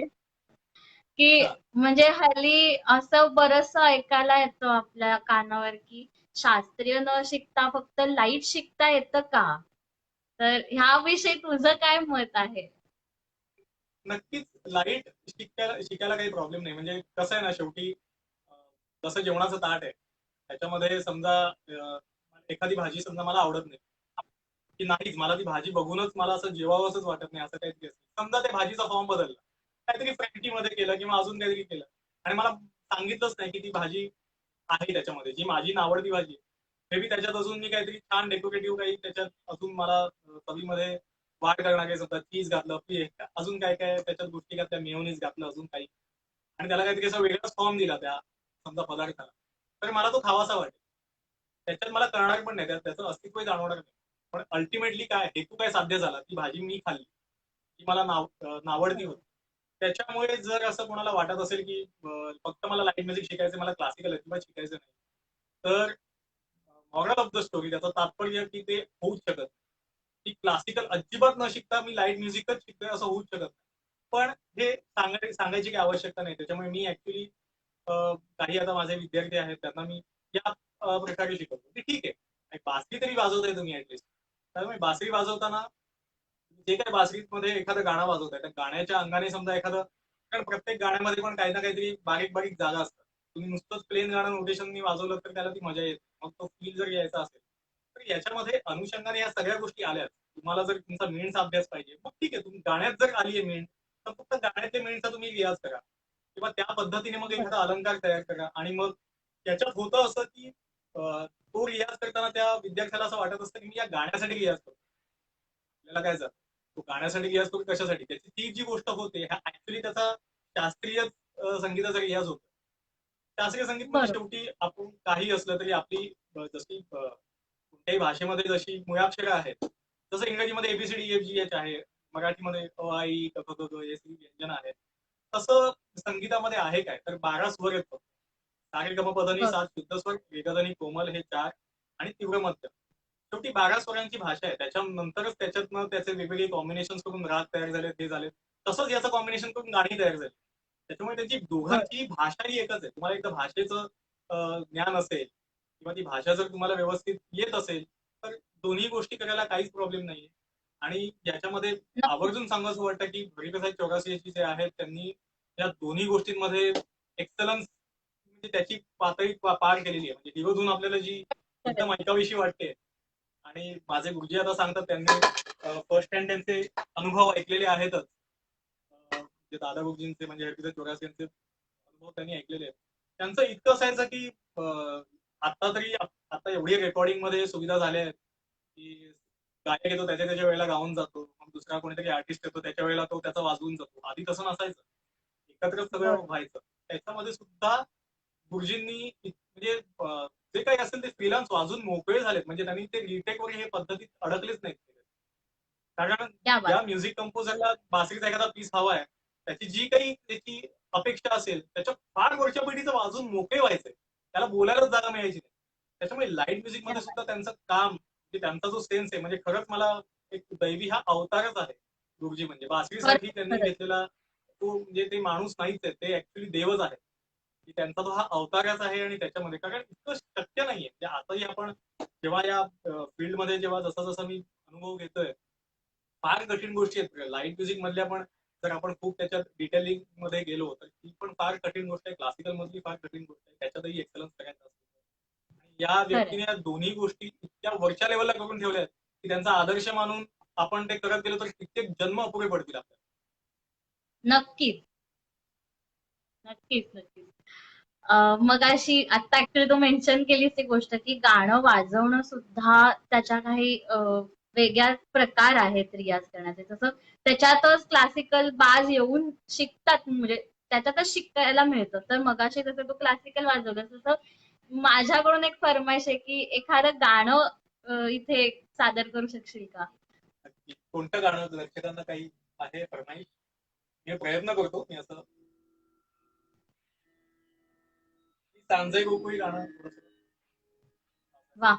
की हा. म्हणजे हल्ली असं बरचसं ऐकायला येतं आपल्या कानावर, की शास्त्रीय न शिकता फक्त लाईट शिकता येतं का? तर ह्याविषयी तुझं काय मत आहे? नक्कीच लाईट शिकायला काही प्रॉब्लेम नाही. म्हणजे कसं आहे ना, शेवटी जसं जेवणाचं ताट आहे, त्याच्यामध्ये समजा एखादी भाजी समजा मला आवडत नाही, की नाहीच मला ती भाजी बघूनच मला असं जेवावंसंच वाटत नाही, असं काहीतरी असेल. समजा त्या भाजीचा फॉर्म बदलला, काहीतरी फ्रँकीमध्ये केलं किंवा अजून काहीतरी केलं, आणि मला सांगितलंच नाही की ती भाजी आहे त्याच्यामध्ये, जी माझी नावडती भाजी आहे. मे बी त्याच्यात अजून मी काहीतरी छान डेकोरेटिव्ह काही त्याच्यात अजून मला चवीमध्ये वाढ करणारे समजा चीज घातलं, अजून काय काय त्याच्यात गोष्टी घातल्या, मेयोनीज घातलं, अजून काही, आणि त्याला काहीतरी असा वेगळाच फॉर्म दिला त्या समजा पदार्थाला, तर मला तो खावासा वाटेल. त्याच्यात मला कळणार पण नाही, त्याचं अस्तित्व जाणवणार नाही. पण अल्टिमेटली काय हेतू काय साध्य झाला, ती भाजी मी खाल्ली, ती मला नावडती होती. त्याच्यामुळे जर असं कोणाला वाटत असेल की फक्त मला लाईट म्युझिक शिकायचं, मला क्लासिकल अजिबात शिकायचं नाही, तर मॉरल ऑफ द स्टोरी, त्याचं तात्पर्य की ते होऊच शकत नाही. की क्लासिकल अजिबात न शिकता मी लाईट म्युझिकच शिकतोय असं होऊच शकत नाही. पण हे सांगायची काही आवश्यकता नाही. त्याच्यामुळे मी ऍक्च्युली काही आता माझे विद्यार्थी आहेत त्यांना मी या प्रकारे शिकवतो की ठीक आहे, बासरी तरी वाजवताय तुम्ही ऍटलिस्ट. त्यामुळे बासरी वाजवताना जे काही बासरीमध्ये एखादं गाणं वाजवत आहे, त्या गाण्याच्या अंगाने समजा एखादं, कारण प्रत्येक गाण्यामध्ये पण काही ना काहीतरी बारीक बारीक जागा असतात. तुम्ही नुसतंच प्लेन गाणं नोटेशननी वाजवलं तर त्याला ती मजा येते. मग तो फील जर यायचा असेल, तर याच्यामध्ये अनुषंगाने या सगळ्या गोष्टी आल्यात. तुम्हाला जर तुमचा मेणचा अभ्यास पाहिजे, मग ठीक आहे, तुम्ही गाण्यात जर आली आहे मेण, तर फक्त गाण्यातल्या मेणचा तुम्ही रियाज करा, किंवा त्या पद्धतीने मग बरोबर. एखादा अलंकार तयार करा. आणि मग त्याच्यात होतं असं की तो रियाज करताना त्या विद्यार्थ्याला असं वाटत असतं की मी या गाण्यासाठी रियाज करतो. आपल्याला काय जातं, तो गाण्यासाठी रियाज करतो कशासाठी, त्याची ती जी गोष्ट होते ह्या ऍक्च्युली त्याचा शास्त्रीय संगीताचा रियाज होतो. शास्त्रीय संगीत म्हणजे बरोबर. शेवटी आपण काही असलं तरी आपली जशी कोणत्याही भाषेमध्ये जशी मुळाक्षरं आहेत, जसं इंग्रजीमध्ये एबीसीडी एफ जी एच आहे, मराठीमध्ये अ आ इ क ख ग घ हे सगळी व्यंजन आहेत, तसं संगीतामध्ये आहे काय, तर 12 स्वर आहेत फक्त. सारे गम पधनी बरोबर. 7 शुद्ध स्वर, वेगधनी कोमल हे 4, आणि तीव्र मध्यम. शेवटी 12 स्वरांची भाषा आहे. त्याच्यानंतरच त्याच्यातनं त्याचे वेगवेगळे कॉम्बिनेशन करून राग तयार झाले, ते झाले. तसंच याचं कॉम्बिनेशन करून गाणी तयार झाली. त्याच्यामुळे त्यांची बरोबर. दोघांची भाषा ही एकच आहे. तुम्हाला एकदा भाषेचं ज्ञान असेल किंवा ती भाषा जर तुम्हाला व्यवस्थित येत असेल, तर दोन्ही गोष्टी करायला काहीच प्रॉब्लेम नाहीये. आणि याच्यामध्ये नक्कीच. आवर्जून सांगावं वाटतं की हरिप्रसाद चौरासी जे आहेत, त्यांनी या दोन्ही गोष्टींमध्ये एक्सलन्स म्हणजे त्याची पातळी पार केलेली आहे. म्हणजे दिवसहून आपल्याला जी खरंय. एकदम ऐकावीशी वाटते. आणि माझे गुरुजी आता सांगतात, त्यांनी फर्स्ट हँड त्यांचे अनुभव ऐकलेले आहेतच. जे दादा गुरुजींचे म्हणजे हरिप्रसाद चौरासी यांचे अनुभव त्यांनी ऐकलेले आहेत. त्यांचं इतकं असायचं की आता तरी आता एवढी रेकॉर्डिंग मध्ये सुविधा झाल्या आहेत की गायक येतो त्याच्या त्याच्या वेळेला गाऊन जातो, मग दुसरा कोणीतरी आर्टिस्ट येतो त्याच्या वेळेला तो त्याचा वाजवून जातो. आधी तसं नसायचं, एकत्र सगळं बरोबर. व्हायचं. त्याच्यामध्ये सुद्धा गुरुजींनी म्हणजे जे काही असेल ते फ्रीलान्स वाजून मोकळे झालेत. म्हणजे त्यांनी ते रिटेक वगैरे हे पद्धतीत अडकलेच नाहीत. कारण क्या बात. ज्या म्युझिक कंपोजरला बासरीचा एखादा पीस हवा आहे, त्याची जी काही त्याची अपेक्षा असेल त्याच्या फार वरच्या पिढीचं वाजून मोकळे व्हायचंय, त्याला बोलायलाच जागा मिळायची नाही. त्याच्यामुळे लाईट म्युझिक मध्ये सुद्धा त्यांचं काम म्हणजे त्यांचा जो सेन्स आहे, म्हणजे खरंच मला एक दैवी हा अवतारच आहे गुरुजी. म्हणजे बासरीसाठी खरंच त्यांनी खरंच. घेतलेला तो म्हणजे ते माणूस नाहीच आहे, ते ऍक्च्युली देवच आहे. की त्यांचा तो हा अवतारच आहे आणि त्याच्यामध्ये कारण इतकं शक्य नाहीये. म्हणजे आताही आपण जेव्हा या फील्डमध्ये जेव्हा जसा जसा मी अनुभव घेतोय, फार कठीण गोष्टी आहेत. लाईट म्युझिक मधल्या पण जर आपण खूप त्याच्यात डिटेलिंग मध्ये गेलो तर ती पण फार कठीण गोष्ट आहे. क्लासिकल मधली फार कठीण गोष्ट आहे. त्याच्यातही एक्सलन्स करायचा असतो. आणि या खरंय. व्यक्तीने या दोन्ही गोष्टी इतक्या वरच्या लेवलला करून ठेवल्या आहेत की त्यांचा आदर्श मानून आपण ते करत गेलो तर कित्येक जन्म अपुरे पडतील आपल्याला. नक्कीच नक्कीच नक्कीच. मगाशी आता ऍक्च्युली तू मेन्शन केलीस ती गोष्ट की गाणं वाजवणं सुद्धा त्याच्या काही वेगळ्या प्रकार आहेत रियाज करण्याचे. जसं त्याच्यातच क्लासिकल बाज येऊन शिकतात, म्हणजे त्याच्यातच शिकायला मिळतं. तर मगाशी जसं तू क्लासिकल वाजवलं तसं माझ्याकडून एक फरमाईश आहे की एखादं गाणं इथे सादर करू शकशील का? नक्की. कोणतं गाणं दर्शकांना काही आहे फरमाईश? मी प्रयत्न करतो. मी असं सांजय गोकुळी गाणं थोडंसं वा.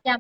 क्या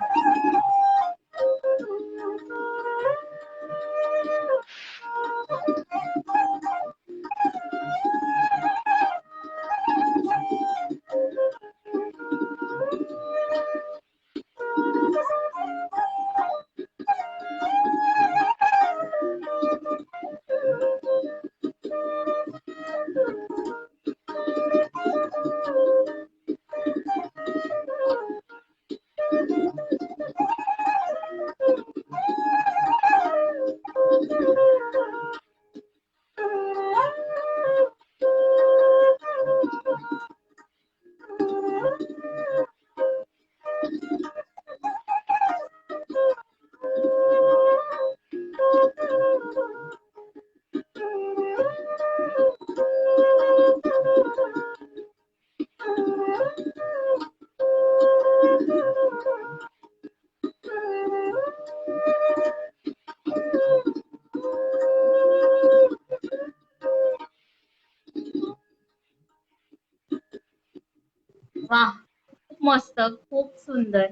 वा. खूप मस्त, खूप सुंदर.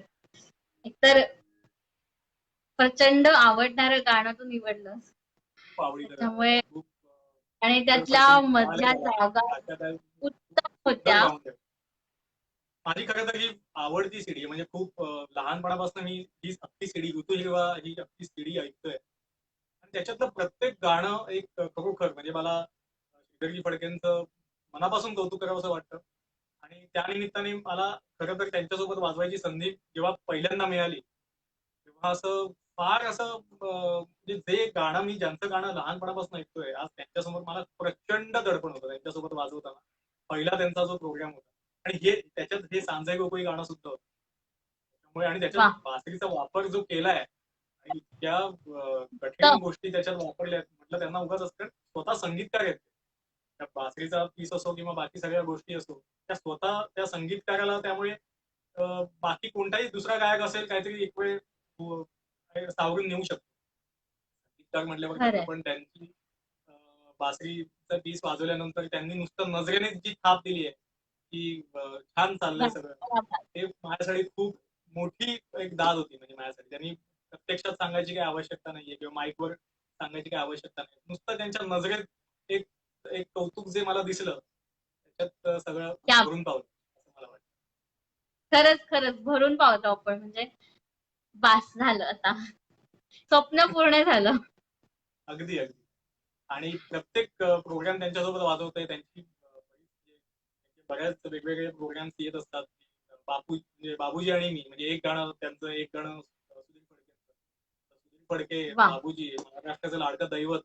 एकतर प्रचंड आवडणारं गाणं तू निवडलंस. खूप आवडीचं गाणं त्याच्यामुळे खूप आणि जर त्यातल्या संधी मिळाली मधल्या मला जागा अशा काही उत्तम सुंदर होत्या. गाऊन माझी खरं तर ही आवडती सीडी म्हणजे खूप लहानपणापासून मी ही अख्खी सीडी ऋतू हिरवा ही अख्खी सीडी ऐकतोय आणि त्याच्यातलं प्रत्येक गाणं एक खरोखर म्हणजे मला श्रीधरजी फडकेंचं मनापासून कौतुक करावं असं वाटतं. आणि त्या निमित्ताने मला खरं तर त्यांच्यासोबत वाजवायची संधी जेव्हा पहिल्यांदा मिळाली तेव्हा असं फार असं म्हणजे जे गाणं मी ज्यांचं गाणं लहानपणापासून ऐकतोय आज त्यांच्यासमोर मला प्रचंड दडपण होतं त्यांच्यासोबत वाजवताना. पहिला त्यांचा जो प्रोग्राम होता आणि हे त्याच्यात हे सांजय गोकुळी गाणं सुद्धा होतं. त्यामुळे आणि त्याच्यात वा. बासरीचा वापर जो केलाय आणि इतक्या कठीण तर गोष्टी त्याच्यात वापरल्या म्हटलं त्यांना उगाच असतं स्वतः संगीतकार आहेत. त्या बासरीचा पीस असो किंवा बाकी सगळ्या गोष्टी असो त्या स्वतः त्या संगीतकाराला त्यामुळे बाकी कोणताही दुसरा गायक असेल काहीतरी एक वेळ सावरून नेऊ शकतो. संगीतकार म्हटल्यावर त्यांना खरंय. पण त्यांची बासरीचा पीस वाजवल्यानंतर त्यांनी नुसतं नजरेने जी थाप दिली आहे की छान चाललंय सगळं ते माझ्यासाठी खूप मोठी एक दाद होती म्हणजे माझ्यासाठी त्यांनी प्रत्यक्षात सांगायची काही आवश्यकता नाहीये किंवा माईकवर सांगायची काही आवश्यकता नाही नुसतं त्यांच्या नजरेत एक एक कौतुक जे मला दिसलं त्याच्यात सगळं त्या भरून पावलं असं मला वाटतं. खरंच खरंच भरून पावतो आपण म्हणजे बास झालं आता. स्वप्न पूर्ण झालं. अगदी अगदी आणि प्रत्येक प्रोग्राम त्यांच्यासोबत वाजवतोय त्यांची बऱ्याच वेगवेगळे प्रोग्राम्स येत असतात. बापू म्हणजे बाबूजी आणि मी म्हणजे एक गाणं त्यांचं एक गाणं सुधीर फडकेंचं. सुधीर फडके वा. बाबूजी महाराष्ट्राचं लाडकं दैवत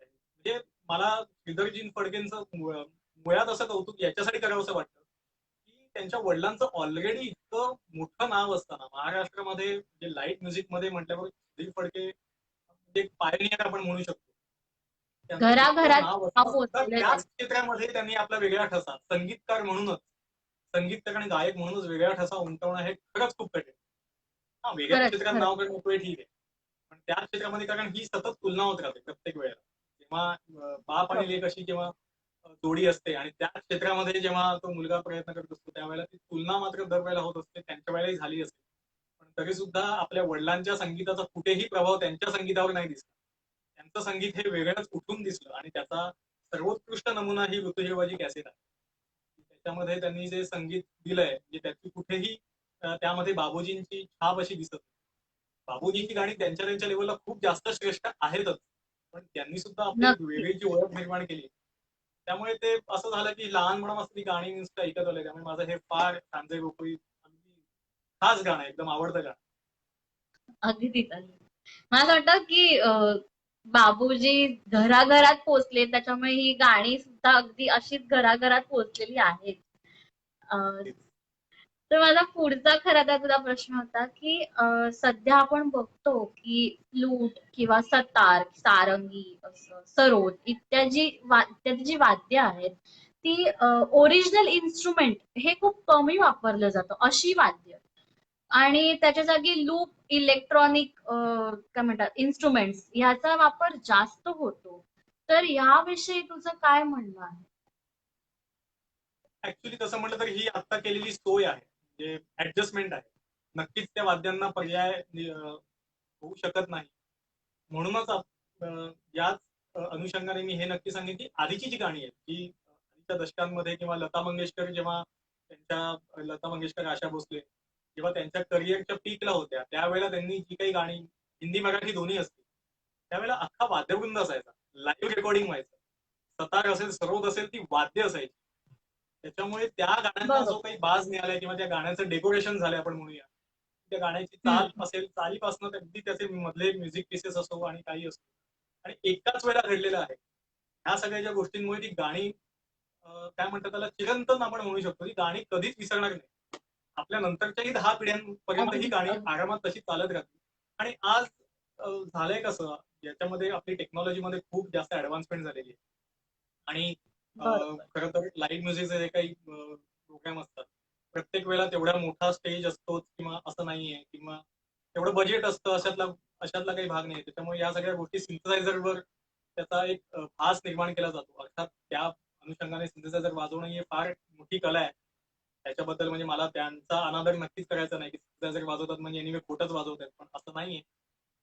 म्हणजे मला श्रीधरजी फडकेंचं मुळात असं कौतुक याच्यासाठी करावंसं वाटतं की त्यांच्या वडिलांचं ऑलरेडी इतकं मोठं नाव असताना महाराष्ट्रामध्ये म्हणजे लाईट म्युझिक मध्ये म्हटल्यावर सुधीर फडके म्हणजे एक पायनियर आपण म्हणू शकतो. त्यांचं इतकं घराघरात नाव नाव असताना सुद्धा पोचलेलं त्याच आहे. क्षेत्रामध्ये त्यांनी आपला वेगळा ठसा संगीतकार म्हणूनच संगीतकार आणि गायक म्हणूनच वेगळा ठसा उमटवणं हे खरंच खूप कठीण. हा वेगळ्या खरंच क्षेत्रात खरंच. नाव करणं ते ठीक आहे पण त्या क्षेत्रामध्ये कारण ही सतत तुलना होत राहते प्रत्येक वेळेला जेव्हा बाप आणि बरोबर. लेक अशी जेव्हा जोडी असते आणि त्या क्षेत्रामध्ये जेव्हा तो मुलगा प्रयत्न करत असतो त्यावेळेला ती तुलना मात्र दरवेळेला होत असते त्यांच्या वेळेलाही झाली असते पण तरी सुद्धा आपल्या वडिलांच्या संगीताचा कुठेही प्रभाव त्यांच्या संगीतावर नाही दिसला. त्यांचं संगीत हे वेगळंच उठून दिसलं आणि त्याचा सर्वोत्कृष्ट नमुना ही ऋतुहिरवाची कॅसेट आहे. त्याच्यामध्ये त्यांनी जे संगीत दिलंय म्हणजे त्याची कुठेही त्यामध्ये बाबूजींची छाप अशी दिसत नाही. बाबूजींची गाणी त्यांच्या त्यांच्या लेवलला खूप जास्त श्रेष्ठ आहेतच पण त्यांनी सुद्धा आपली एक नक्की. वेगळीची ओळख निर्माण केली. त्यामुळे ते असं झालं की लहानपणापासून ती गाणी नुसतं ऐकत आलोय त्यामुळे माझं हे फार सांजय गोकुळी अगदी खास गाणं आहे, एकदम आवडतं गाणं. अगदीच अगदी. मला असं वाटतं की बाबूजी घराघरात पोचले त्याच्यामुळे ही गाणी सुद्धा अगदी अशीच घराघरात पोचलेली आहेत. अं, तेच. तर माझा पुढचा खरा तर तुला प्रश्न होता की सध्या आपण बघतो की फ्लूट किंवा सतार, सारंगी, असं सरोद इत्यादी जी वाद्य आहेत ती ओरिजिनल इन्स्ट्रुमेंट हे खूप कमी वापरलं जातं अशी वाद्य आणि त्याच्या जागी लूप इलेक्ट्रॉनिक काय म्हणतात इन्स्ट्रुमेंट्स ह्याचा वापर जास्त होतो. तर याविषयी तुझं काय म्हणणं आहे? ऍक्च्युली तसं म्हटलं तर ही आता केलेली सोय आहे म्हणजे ऍडजस्टमेंट आहे. नक्कीच त्या वाद्यांना पर्याय होऊ शकत नाही. म्हणूनच याच अनुषंगाने मी हे नक्की सांगेन की आधीची जी गाणी आहेत जी आधीच्या दशकांमध्ये किंवा लता मंगेशकर जेव्हा त्यांच्या लता मंगेशकर आशा भोसले जेव्हा त्यांच्या करिअरच्या पीकला होत्या त्यावेळेला त्यांनी जी काही गाणी हिंदी मराठी दोन्ही असतील त्यावेळेला अख्खा वाद्यवृंद असायचा लाईव्ह रेकॉर्डिंग व्हायचं. सतार असेल सरोद असेल ती वाद्य असायची. त्याच्यामुळे त्या गाण्यांना जो बरोबर. काही बाज मिळालाय किंवा त्या गाण्याचं डेकोरेशन झालंय आपण म्हणूया त्या गाण्याची चाल हम्म. असेल चालीपासून अगदी त्याचे मधले म्युझिक पीसेस असो आणि काही असो आणि एकाच वेळेला घडलेलं आहे. ह्या सगळ्या ज्या गोष्टींमुळे ती गाणी काय म्हणतात त्याला चिरंतन आपण म्हणू शकतो. ती गाणी कधीच विसरणार नाही. आपल्या नंतरच्याही 10 पिढ्यांपर्यंत ही अगदीच गाणी अगदी. आरामात तशी चालत राहतील. आणि आज झालंय कसं याच्यामध्ये आपली टेक्नॉलॉजीमध्ये खूप जास्त ऍडव्हान्समेंट झालेली आहे. आणि बरोबर. खरं तर लाईव्ह म्युझिकचे जे काही प्रोग्राम असतात प्रत्येक वेळेला तेवढा मोठा स्टेज असतोच किंवा असं नाहीये किंवा तेवढं बजेट असतं अशातला काही भाग नाही त्याच्यामुळे या सगळ्या गोष्टी सिंथसायझरवर त्याचा एक भास निर्माण केला जातो. अर्थात त्या अनुषंगाने सिंथसायझर वाजवणं ही फार मोठी कला आहे. त्याच्याबद्दल म्हणजे मला त्यांचा अनादर नक्कीच करायचा नाही की सिंथसायझर वाजवतात म्हणजे एनिवे खोटंच वाजवतात पण असं नाहीये.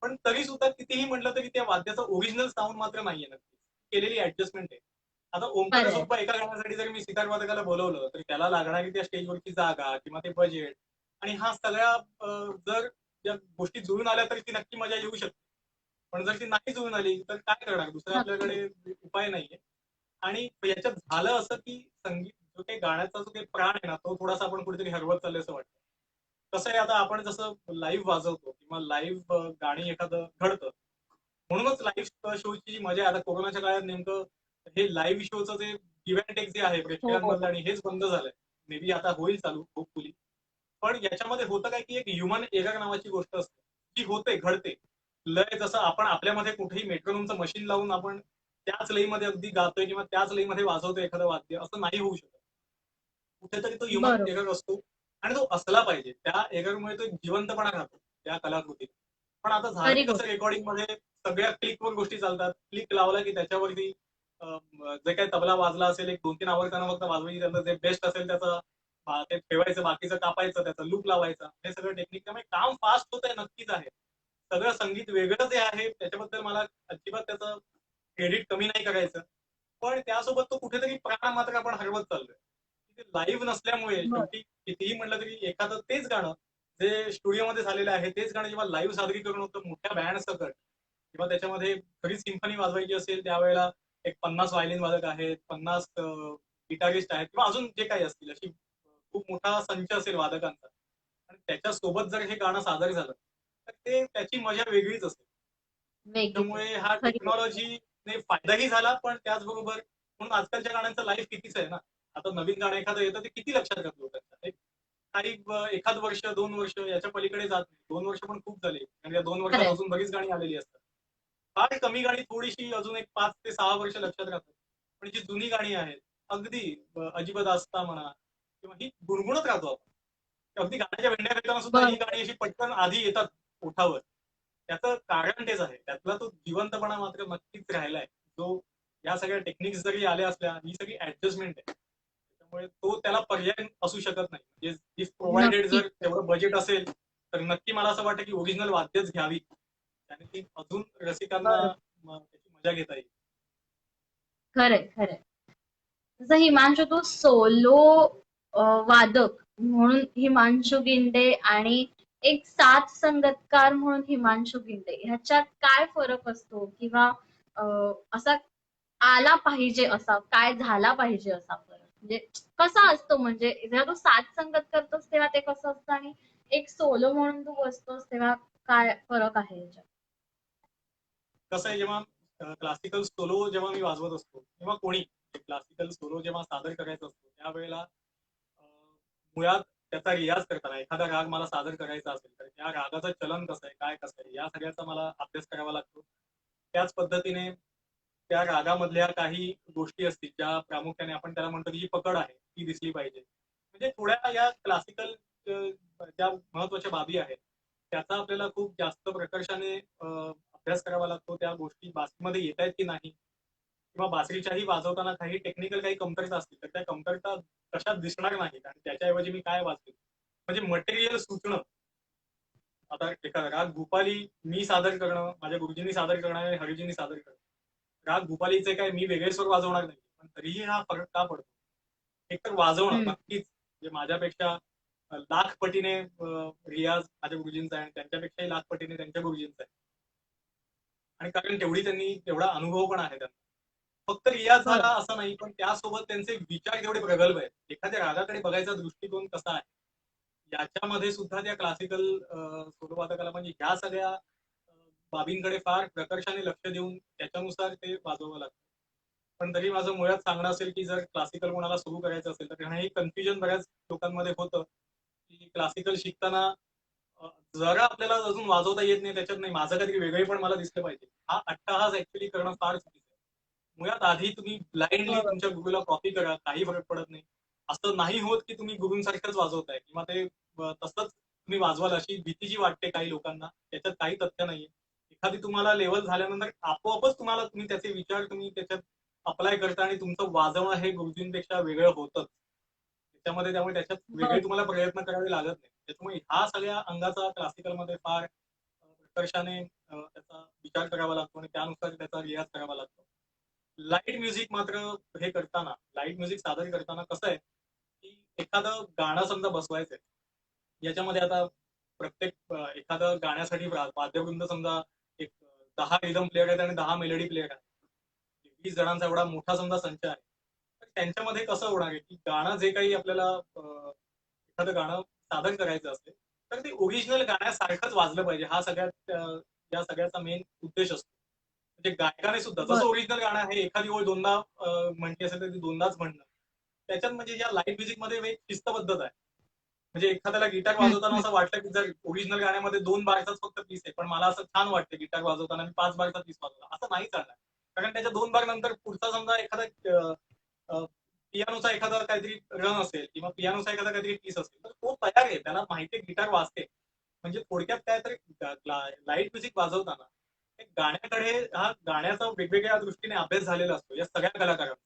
पण तरी सुद्धा कितीही म्हटलं तरी त्या वाद्याचा ओरिजिनल साऊंड मात्र नाहीये नक्की केलेली ऍडजस्टमेंट आहे. आता ओंकार खरंय. सोप्पा एका गाण्यासाठी जर मी सितार वादकाला बोलवलं तर त्याला लागणारी त्या स्टेजवरची जागा किंवा ते बजेट आणि हा सगळ्या जर या गोष्टी जुळून आल्या तर ती नक्की मजा येऊ शकते. पण जर ती नाही जुळून आली तर काय करणार? दुसरा नक्कीच. आपल्याकडे उपाय नाहीये. आणि याच्यात झालं असं की संगीत जो काही गाण्याचा जो काही प्राण आहे ना तो थोडासा आपण कुठेतरी हरवत चाललोय असं वाटतं. कसं आहे आता आपण जसं लाईव्ह वाजवतो किंवा लाईव्ह गाणी एखादं घडतं म्हणूनच लाईव्ह शोची मजा आहे. आता कोरोनाच्या काळात नेमकं हे लाईव्ह शोचं जे गिव्ह अँड टेक जे आहे हो. प्रेक्षकांमधलं आणि हेच बंद झालंय. मे बी आता होईल चालू होपफुली. पण याच्यामध्ये होतं काय की एक ह्युमन एरर नावाची गोष्ट असते जी होते घडते. लय जसं आपण आपल्यामध्ये कुठेही मेट्रोनोमचं मशीन लावून आपण त्याच लईमध्ये अगदी गातोय किंवा त्याच लईमध्ये वाजवतोय एखादं वाद्य असं नाही होऊ शकत. कुठेतरी तो ह्युमन बरोबर. एरर असतो आणि तो असला पाहिजे. त्या एररमुळे तो एक जिवंतपणा राहतो त्या कलाकृतीत. पण आता खरी झालंय कसं गोष्ट. रेकॉर्डिंगमध्ये सगळ्या क्लिकवर गोष्टी चालतात. क्लिक लावला की त्याच्यावरती जे काही तबला वाजला असेल एक 2-3 आवर्तानं फक्त वाजवायची त्याचं जे बेस्ट असेल त्याचं ते ठेवायचं बाकीचं कापायचं त्याचा लूप लावायचा हे सगळं टेक्निक त्यामुळे काम फास्ट होत आहे नक्कीच आहे. सगळं संगीत वेगळं जे आहे त्याच्याबद्दल मला अजिबात त्याचं क्रेडिट कमी नाही करायचं. पण त्यासोबत तो कुठेतरी प्राण मात्र आपण हरवत चाललोय. ते लाईव्ह नसल्यामुळे बरं. शेवटी कितीही म्हटलं तरी एखादं तेच गाणं जे स्टुडिओमध्ये झालेलं आहे तेच गाणं जेव्हा लाईव्ह सादरीकरण होतं मोठ्या बँड सकट किंवा त्याच्यामध्ये खरी सिम्फनी वाजवायची असेल त्यावेळेला एक 50 व्हायलिन वादक आहेत, 50 गिटारिस्ट आहेत किंवा अजून जे काही असतील अशी खूप मोठा संच असेल वादकांचा आणि त्याच्यासोबत जर हे गाणं सादर झालं तर ते त्याची मजा वेगळीच असेल. वेगळीच त्यामुळे असते. हा खरी गोष्ट. टेक्नॉलॉजीने फायदाही झाला पण त्याचबरोबर म्हणून आजकालच्या गाण्यांचं लाईफ कितीच आहे ना. आता नवीन गाणं एखादं येतं ते किती लक्षात राहतं लोकांच्या. एक काही एखाद वर्ष 2 वर्ष याच्या पलीकडे जात नाही. 2 वर्ष पण खूप झाली आणि या 2 वर्षात खरंय. अजून बरीच गाणी आलेली असतात. फार कमी गाणी थोडीशी अजून एक 5 ते 6 वर्ष लक्षात राहतात. पण जी जुनी गाणी आहेत अगदी अजिबात दास्तां म्हणा किंवा ही गुणगुणत राहतो आपण. अगदी गाण्याच्या भेंड्या घेताना सुद्धा ही बरोबर. गाणी अशी पटकन आधी येतात ओठावर. त्याचं कारण तेच आहे. त्यातला तो जिवंतपणा मात्र नक्कीच राहिलाय. जो या सगळ्या टेक्निक्स जरी आल्या असल्या, ही सगळी ऍडजस्टमेंट आहे. त्यामुळे तो त्याला पर्याय असू शकत नाही. म्हणजे इफ प्रोव्हायडेड नक्कीच. जर तेवढं बजेट असेल, तर नक्की मला असं वाटतं की ओरिजिनल वाद्यच घ्यावी. त्याने ती अजून रसिकांना बरोबर. त्याची मजा घेता येईल. खरंय, खरंय. जसं हिमांशू तू सोलो वादक म्हणून हिमांशू गिंडे आणि एक साथ संगतकार म्हणून हिमांशू गिंडे ह्याच्यात काय फरक असतो किंवा अ, असा आला पाहिजे असा काय झाला पाहिजे असा फरक म्हणजे कसा असतो म्हणजे जेव्हा तू साथ संगत करतोस तेव्हा ते कसं असतं आणि एक सोलो म्हणून तू बसतोस तेव्हा काय फरक आहे याच्यात? कसं आहे जेव्हा क्लासिकल सोलो जेव्हा मी वाजवत असतो किंवा कोणी क्लासिकल सोलो जेव्हा सादर करायचा असतो त्यावेळेला मुळात त्याचा रियाज करताना एखादा राग मला सादर करायचा असेल तर त्या रागाचं चलन कसं आहे काय कसं आहे या सगळ्याचा मला अभ्यास करावा लागतो. त्याच पद्धतीने त्या रागामधल्या काही गोष्टी असतील ज्या प्रामुख्याने आपण त्याला म्हणतो की जी पकड आहे ती दिसली पाहिजे. म्हणजे थोड्या या क्लासिकल ज्या महत्वाच्या बाबी आहेत त्याचा आपल्याला खूप जास्त प्रकर्षाने अभ्यास करावा लागतो. त्या गोष्टी बासरीमध्ये येत आहेत की नाही किंवा बासरीच्याही वाजवताना काही टेक्निकल काही कमतरता असतील तर त्या कमतरता कशात दिसणार नाहीत आणि त्याच्याऐवजी मी काय वाचतो म्हणजे मटेरियल सुचणं. आता एखादा राग भूपाली मी सादर करणं माझ्या गुरुजींनी सादर करणं आणि हरिजींनी सादर करणं. राग भूपालीचे काय मी वेगळे स्वर वाजवणार नाही पण तरीही हा फरक का पडतो. एक तर वाजवणं हम्म. नक्कीच म्हणजे माझ्यापेक्षा लाख पटीने रियाज माझ्या गुरुजींचा आहे आणि त्यांच्यापेक्षाही लाख पटीने त्यांच्या गुरुजींचा आहे. आणि कारण तेवढी त्यांनी तेवढा अनुभव पण आहे त्यांना. फक्त रियाज झाला बरोबर. असं नाही पण त्यासोबत त्यांचे विचार तेवढे प्रगल्भ आहेत. एखाद्या रागाकडे बघायचा दृष्टिकोन कसा आहे याच्यामध्ये सुद्धा त्या क्लासिकल सोलो वादकाला म्हणजे ह्या सगळ्या बाबींकडे फार प्रकर्षाने लक्ष देऊन त्याच्यानुसार ते वाजवावं लागतं. पण तरी माझं मुळात सांगणं असेल की जर क्लासिकल कोणाला सुरू करायचं असेल तर हे कन्फ्युजन बऱ्याच लोकांमध्ये होतं की क्लासिकल शिकताना जरा आपल्याला अजून वाजवता येत नाही त्याच्यात नाही माझं काहीतरी वेगळे पण मला दिसलं पाहिजे. हा अट्टाहास ऍक्च्युली करणं फार चुकीचं आहे. मुळात आधी तुम्ही ब्लाइंडली बरोबर. तुमच्या गुरुला कॉपी करा काही फरक पडत नाही. असं नाही होत की तुम्ही गुरूंसारखंच वाजवताय किंवा ते तसंच तुम्ही वाजवाल अशी भीती जी वाटते काही लोकांना त्याच्यात काही तथ्य नाहीये. एखादी तुम्हाला लेवल झाल्यानंतर आपोआपच तुम्हाला तुम्ही त्याचे विचार तुम्ही त्याच्यात अप्लाय करता आणि तुमचं वाजवणं हे गुरुजींपेक्षा वेगळं होतंच. त्याच्यामध्ये त्यामुळे त्याच्यात वेगळे बरोबर. तुम्हाला प्रयत्न करावे लागत नाही. त्याच्यामुळे ह्या सगळ्या अंगाचा क्लासिकलमध्ये फार प्रकर्षाने त्याचा विचार करावा लागतो आणि त्यानुसार त्याचा रियाज करावा लागतो. लाईट म्युझिक मात्र हे करताना, लाईट म्युझिक सादर करताना कसं आहे की एखादं गाणं समजा बसवायचंय, याच्यामध्ये आता प्रत्येक एखादं गाण्यासाठी वाद्यवृंद समजा एक 10 रिदम प्लेअर आहेत आणि 10 मेलोडी प्लेअर आहेत, 20 जणांचा एवढा मोठा समजा संच आहे. तर त्यांच्यामध्ये कसं होणार आहे की गाणं जे काही आपल्याला एखादं गाणं सादर करायचं असेल तर ते ओरिजिनल गाण्यासारखंच वाजलं पाहिजे, हा सगळ्यात या सगळ्याचा मेन उद्देश असतो. म्हणजे गायकाने सुद्धा जसं बर ओरिजिनल गाणं आहे, एखादी ओळ दोनदा म्हटली असेल तर ती दोनदाच म्हणणं. त्याच्यात म्हणजे या लाईव्ह म्युझिक मध्ये एक शिस्तबद्धता आहे. म्हणजे एखाद्याला गिटार हम्म, वाजवताना हम्म. असं वाटलं की जर ओरिजिनल गाण्यामध्ये 2 बारचाच फक्त पीस आहे, पण मला असं छान वाटतं गिटार वाजवताना मी 5 बारचा पीस वाजवला, असं नाही चालणार. कारण त्याच्या 2 बार नंतर पुढचा समजा एखादा पियानोचा एखादा काहीतरी रन असेल किंवा पियानोचा एखादा काहीतरी पीस असेल तर तो तयार आहे, त्याला माहिती गिटार वाजते. म्हणजे थोडक्यात काय तर लाईट म्युझिक वाजवताना गाण्याकडे हा गाण्याचा वेगवेगळ्या दृष्टीने अभ्यास झालेला असतो या सगळ्या कलाकारांचा.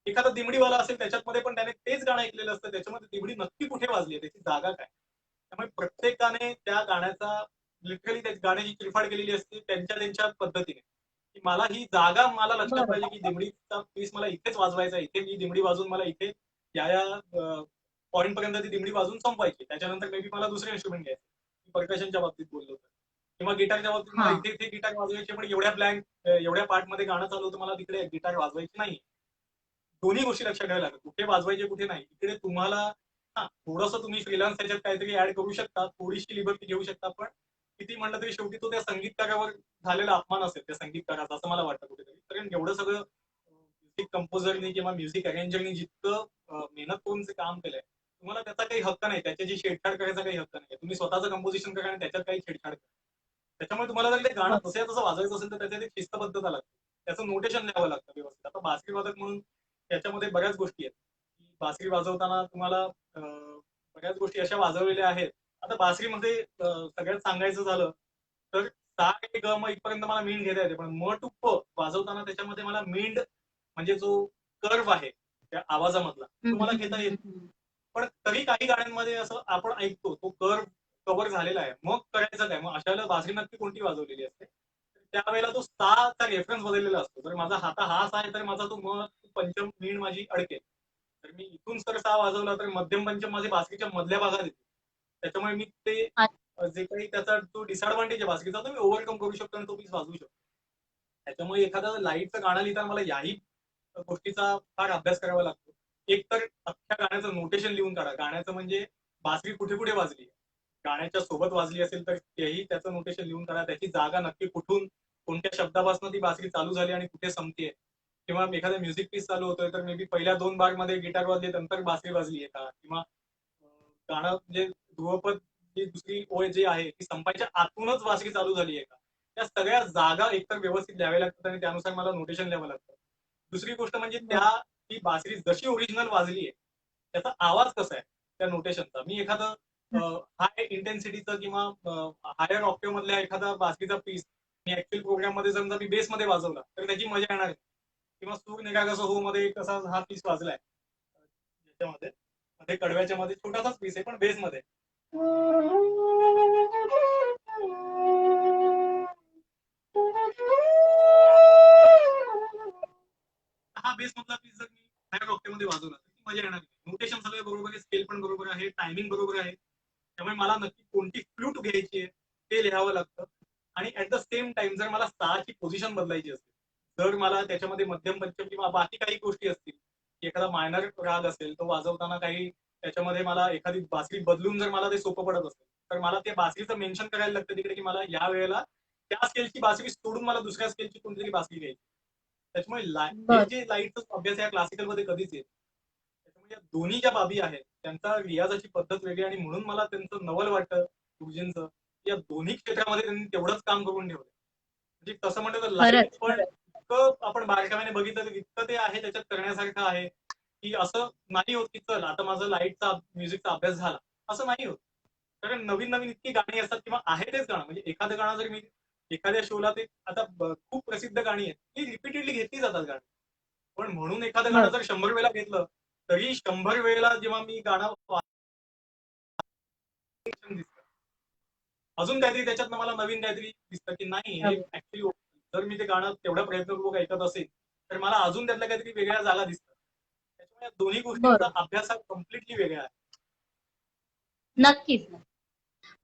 एखादा दिमडीवाला असेल त्याच्यामध्ये पण त्याने तेच गाणं ऐकलेलं असतं, त्याच्यामध्ये दिमडी नक्की कुठे वाजली, त्याची जागा काय. त्यामुळे प्रत्येकाने त्या गाण्याचा लिटरली त्या गाण्याची चिरफाड केलेली असते त्यांच्या त्यांच्या पद्धतीने, की मला ही जागा मला लक्षात पाहिजे बरोबर. की दिमडीचा पीस मला इथेच वाजवायचा, इथे मी दिमडी वाजून मला इथे या पॉईंट पर्यंत ती दिमडी वाजून संपवायची. त्याच्यानंतर मे बी मला दुसरे इन्स्ट्रुमेंट घ्यायचे. परकशनच्या बाबतीत बोललो तर, किंवा गिटारच्या बाबतीत मला हा इथे इथे गिटार वाजवायची, पण एवढ्या पार्ट मध्ये गाणं चालू होतं, मला तिकडे गिटार वाजवायची नाही. दोन्ही गोष्टी लक्षात ठेवायला लागतात, कुठे वाजवायचे कुठे नाही. इकडे तुम्हाला हा थोडंसं तुम्ही फ्रीलान्स त्याच्यात काहीतरी ऍड करू शकता, थोडीशी लिबर्टी घेऊ शकता, पण किती म्हणलं तरी शेवटी तो त्या संगीतकारावर झालेला अपमान असेल त्या संगीतकाराचा, असं मला वाटतं कुठेतरी. कारण एवढं सगळं म्युझिक कंपोजरनी किंवा म्युझिक अरेंजरनी जितकं मेहनत करून जे काम केलंय, तुम्हाला त्याचा काही हक्क नाही, त्याच्याशी छेडछाड करायचा काही हक्क नाही. तुम्ही स्वतःचं कंपोजिशन करा आणि त्याच्यात काही छेडछाड करा. त्याच्यामुळे तुम्हाला जर ते गाणं बर तसं तसं वाजवायचं असेल तर त्याच्यात एक शिस्तबद्धता लागते, त्याचं नोटेशन लिहावं लागतं व्यवस्थित. आता बासरी वादक म्हणून त्याच्यामध्ये बऱ्याच गोष्टी आहेत की बासरी वाजवताना तुम्हाला बऱ्याच गोष्टी अशा वाजवलेल्या आहेत. आता बासरीमध्ये सगळ्यात सांगायचं झालं तर सा रे ग म इथपर्यंत मला मींड घेता येते, पण म टू प वाजवताना त्याच्यामध्ये मला मींड म्हणजे जो कर्व आहे त्या आवाजामधला तो हम्म, मला हम्म, घेता येत. हम्म, हम्म. पण तरी काही गाण्यांमध्ये असं आपण ऐकतो तो कर्व कव्हर झालेला आहे, मग करायचं काय, मग अशा वेळेला बासरी नक्की कोणती वाजवलेली असते, त्यावेळेला तो सा चा रेफरन्स बदललेला असतो. जर माझा हाता हा सा आहे तर माझा तो म पंचम मीण माझी अडकेल. तर मी इथून जर सा वाजवला तर मध्यम पंचम माझे बासरीच्या मधल्या भागात येते. त्याच्यामुळे मी ते अच्छा. जे काही त्याचा जो डिसएडव्हान्टेज आहे बासरीचा तो मी ओव्हरकम करू शकतो आणि तो पीस वाजवू शकतो. त्याच्यामुळे एखादं लाईटचं गाणं लिहिताना मला याही गोष्टीचा फार अभ्यास करावा लागतो. एक तर अख्ख्या गाण्याचं नोटेशन लिहून काढा, गाण्याचं म्हणजे बासरी कुठे कुठे वाजली, गाण्याच्या सोबत वाजली असेल तर तेही त्याचं नोटेशन लिहून काढा, त्याची जागा नक्की कुठून कोणत्या शब्दापासून ती बासरी चालू झाली आणि कुठे संपते. किंवा एखादा म्युझिक पीस चालू होतोय तर मे बी पहिल्या 2 बार मध्ये गिटार वाजली नंतर बासरी वाजली आहे का, किंवा गाणं म्हणजे ध्रुवपद जी दुसरी ओळ जी आहे ती संपायच्या आतूनच बासरी चालू झाली आहे का, त्या सगळ्या जागा एकतर व्यवस्थित लिहाव्या लागतात आणि त्यानुसार मला नोटेशन लिहावं लागतं. दुसरी गोष्ट म्हणजे बर ती बासरी जशी ओरिजिनल वाजली आहे त्याचा आवाज कसा आहे त्या नोटेशनचा. मी एखादं हाय इंटेन्सिटीचं किंवा हायर ऑक्टेव्ह मधल्या एखादा बासरीचा पीस मी ऍक्च्युअल प्रोग्राम मध्ये समजा मी बेस मध्ये वाजवला तर त्याची मजा येणार नाही. किंवा सूर निघा कसं हो मध्ये कसा हा पीस वाजलाय याच्यामध्ये, मध्ये कडव्याच्या मध्ये छोटासाच पीस आहे पण बेस मध्ये हा बेस मधला पीस जर मी हायर ऑक्टेव्ह मध्ये वाजवला तर ती मजा येणार नाही. नोटेशन सगळं बरोबर आहे, स्केल पण बरोबर आहे, टायमिंग बरोबर आहे. त्यामुळे मला नक्की कोणती फ्लूट घ्यायची आहे ते लिहावं लागतं. आणि ऍट द सेम टाइम जर मला सहाची पोझिशन बदलायची असेल, जर मला त्याच्यामध्ये मध्यम पंचम किंवा बाकी काही गोष्टी असतील, एखादा मायनर राग असेल तो वाजवताना काही त्याच्यामध्ये मला एखादी बासरी बदलून जर मला ते सोपं पडत असेल तर मला त्या बासरीचं मेन्शन करायला लागतं तिकडे की मला या वेळेला त्या स्केलची बासरी सोडून मला दुसऱ्या स्केलची कोणतीतरी बासरी घ्यायची. त्याच्यामुळे हे बर जे लाईटचा अभ्यास या क्लासिकल मध्ये कधीच येत. त्याच्यामुळे या दोन्ही ज्या बाबी आहेत त्यांचा रियाजाची पद्धत वेगळी आणि म्हणून मला त्यांचं नवल वाटतं गुरुजींचं. या दोन्ही क्षेत्रामध्ये त्यांनी तेवढंच काम करून ठेवलं. म्हणजे तसं म्हणलं तर लाईट खरंच पण खरंच इतकं आपण बारकाव्याने बघितलं तर इतकं ते आहे त्याच्यात करण्यासारखं आहे की असं नाही होत की चल आता माझं लाईटचा म्युझिकचा अभ्यास झाला, असं नाही होत. कारण नवीन नवीन इतकी गाणी असतात किंवा आहे तेच गाणं म्हणजे एखादं गाणं जर मी एखाद्या शोला ते आता खूप प्रसिद्ध गाणी आहेत ती रिपीटेडली घेतली जातात गाणी, पण म्हणून एखादं गाणं बर जर 100 वेळा घेतलं तरी 100 वेळेला जेव्हा मी गाणं दिसतं अजून काहीतरी त्याच्यात मला नवीन काहीतरी दिसतं की नाही हे ऍक्च्युली जर मी ते गाणं तेवढा प्रयत्नपूर्वक ऐकत असेल तर मला अजून त्यातल्या काहीतरी वेगळ्या जागा दिसतात. त्याच्यामुळे या दोन्ही गोष्टींचा बरोबर. अभ्यास हा कम्प्लिटली वेगळा आहे. नक्कीच.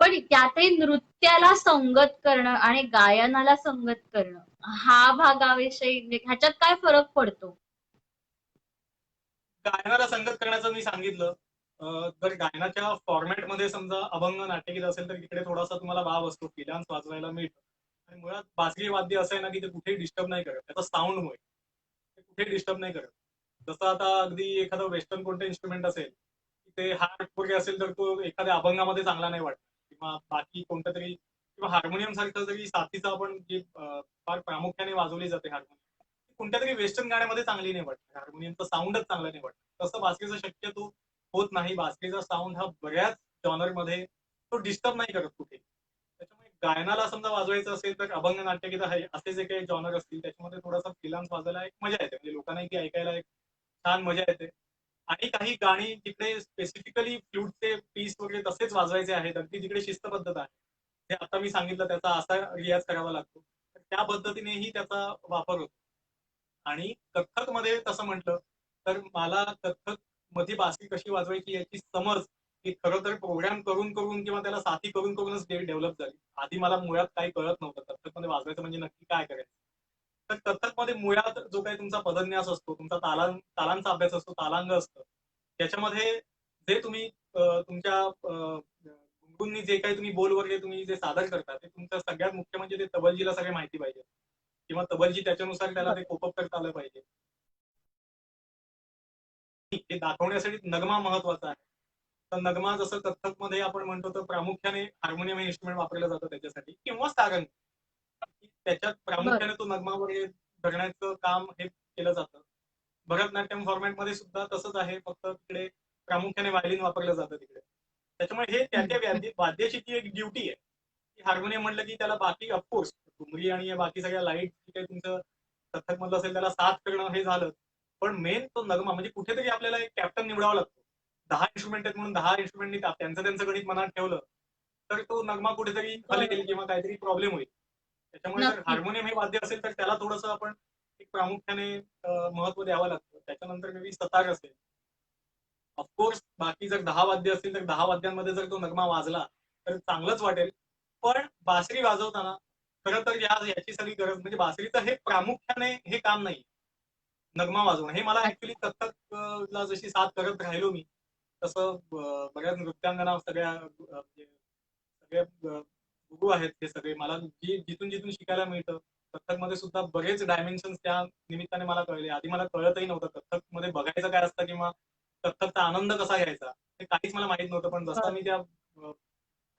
पण त्यातही नृत्याला संगत करणं आणि गायनाला संगत करणं हा भागाविषयी म्हणजे ह्याच्यात काय फरक पडतो? गायनाला संगत करण्याचं मी सांगितलं. जर गायनाच्या फॉर्मॅटमध्ये समजा अभंग नाट्यगीत असेल तर तिकडे थोडासा तुम्हाला वाव असतो, फिलान्स वाजवायला मिळतं. आणि मुळात बासरी वाद्य असं आहे ना की ते कुठेही डिस्टर्ब नाही करत, त्याचा साऊंडमुळे ते कुठेही डिस्टर्ब नाही करत. जसं आता अगदी एखादं वेस्टर्न कोणतं इन्स्ट्रुमेंट असेल, ते हार्ड वगैरे असेल तर तो एखाद्या अभंगामध्ये चांगला नाही वाटत, किंवा बाकी कोणतं तरी, किंवा हार्मोनियम सारखं जरी साथीचं आपण जे फार प्रामुख्याने वाजवली जाते हार्मोनियम, कोणत्या तरी वेस्टर्न गाण्यामध्ये चांगली नाही वाटत, हार्मोनियमचा साऊंडच चांगला नाही वाटत. तसं बासरीचा शक्यतो होत नाही. बासरीचा साऊंड हा बऱ्याच जॉनरमध्ये तो डिस्टर्ब नाही करत कुठे. त्याच्यामुळे गायनाला समजा वाजवायचं असेल तर अभंग नाट्यगीत आहे असे जे काही जॉनर असतील त्याच्यामध्ये थोडासा फिलान्स वाजवायला एक मजा येते, म्हणजे लोकांना ती ऐकायला एक छान मजा येते. आणि काही गाणी जिकडे स्पेसिफिकली फ्लूटचे पीस वगैरे तसेच वाजवायचे आहेत, अगदी जिकडे शिस्तबद्धत आहे, हे आता मी सांगितलं त्याचा असा रियाज करावा लागतो, तर त्या पद्धतीनेही त्याचा वापर होतो. आणि कथ्थक मध्ये तसं म्हटलं तर मला कथ्थक मध्ये बासरी कशी वाजवायची याची समज ही खरं तर प्रोग्राम करून करून किंवा त्याला साथी करून करूनच डेव्हलप झाली. आधी मला मुळात काही कळत नव्हतं कथ्थक मध्ये वाजवायचं म्हणजे नक्की काय करायचं. तर कथ्थक मध्ये मुळात जो काही तुमचा पदन्यास असतो, तुमचा तालांचा अभ्यास असतो, तालांग असतं, त्याच्यामध्ये जे तुम्ही तुमच्या गुंगुंनी जे काही तुम्ही बोल वगैरे तुम्ही जे सादर करता ते तुमचं सगळ्यात मुख्य म्हणजे ते तबलजीला सगळे माहिती पाहिजे, किंवा तबलजी त्याच्यानुसार त्याला ते कोपअप करता आलं पाहिजे. हे दाखवण्यासाठी नगमा महत्वाचा आहे. तर नगमा जसं कथ्थक मध्ये आपण म्हणतो तर प्रामुख्याने हार्मोनियम हे इन्स्ट्रुमेंट वापरलं जातं त्याच्यासाठी, किंवा सारंग. त्याच्यात बरं. प्रामुख्याने तो नगमा वगैरे धरण्याचं काम हे केलं जातं. भरतनाट्यम फॉर्मॅटमध्ये सुद्धा तसंच आहे, फक्त तिकडे प्रामुख्याने व्हायलिन वापरलं जातं तिकडे. त्याच्यामुळे हे त्या त्या वाद्याची ती एक ड्युटी आहे की हार्मोनियम म्हटलं की त्याला बाकी ऑफकोर्स घुमरी आणि बाकी सगळ्या लाईट जे काही तुमचं कथ्थक मधलं असेल त्याला साथ करणं हे झालं, पण मेन तो नगमा म्हणजे कुठेतरी आपल्याला एक कॅप्टन निवडावा लागतो. 10 इन्स्ट्रुमेंट आहेत म्हणून 10 इन्स्ट्रुमेंटनी त्यांचं त्यांचं गणित मनात ठेवलं तर तो नगमा कुठेतरी हलेल बरोबर. किंवा काहीतरी प्रॉब्लेम होईल. त्याच्यामुळे जर नक्कीच. हार्मोनियम हे वाद्य असेल तर त्याला थोडंसं आपण एक प्रामुख्याने महत्व द्यावं लागतं. त्याच्यानंतर मे बी सतार असेल. ऑफकोर्स बाकी जर 10 वाद्य असतील तर 10 वाद्यांमध्ये जर तो नगमा वाजला तर चांगलंच वाटेल. पण बासरी वाजवताना खरं तर याची सगळी गरज म्हणजे बासरीचं हे प्रामुख्याने हे काम नाही, नगमा वाजवणं. हे मला ऍक्च्युली अच्छा. कथ्थकला जशी साथ करत राहिलो मी तसं बऱ्याच नृत्यांगना सगळ्या म्हणजे सगळे गुरु आहेत ते सगळे मला जिथून जिथून शिकायला मिळतं. कथ्थक मध्ये सुद्धा बरेच डायमेन्शन त्या निमित्ताने मला कळले. आधी मला कळतही नव्हतं कथ्थक मध्ये बघायचं काय असतं किंवा कथ्थकचा आनंद कसा घ्यायचा हे काहीच मला माहित नव्हतं. पण जसा बरं. मी त्या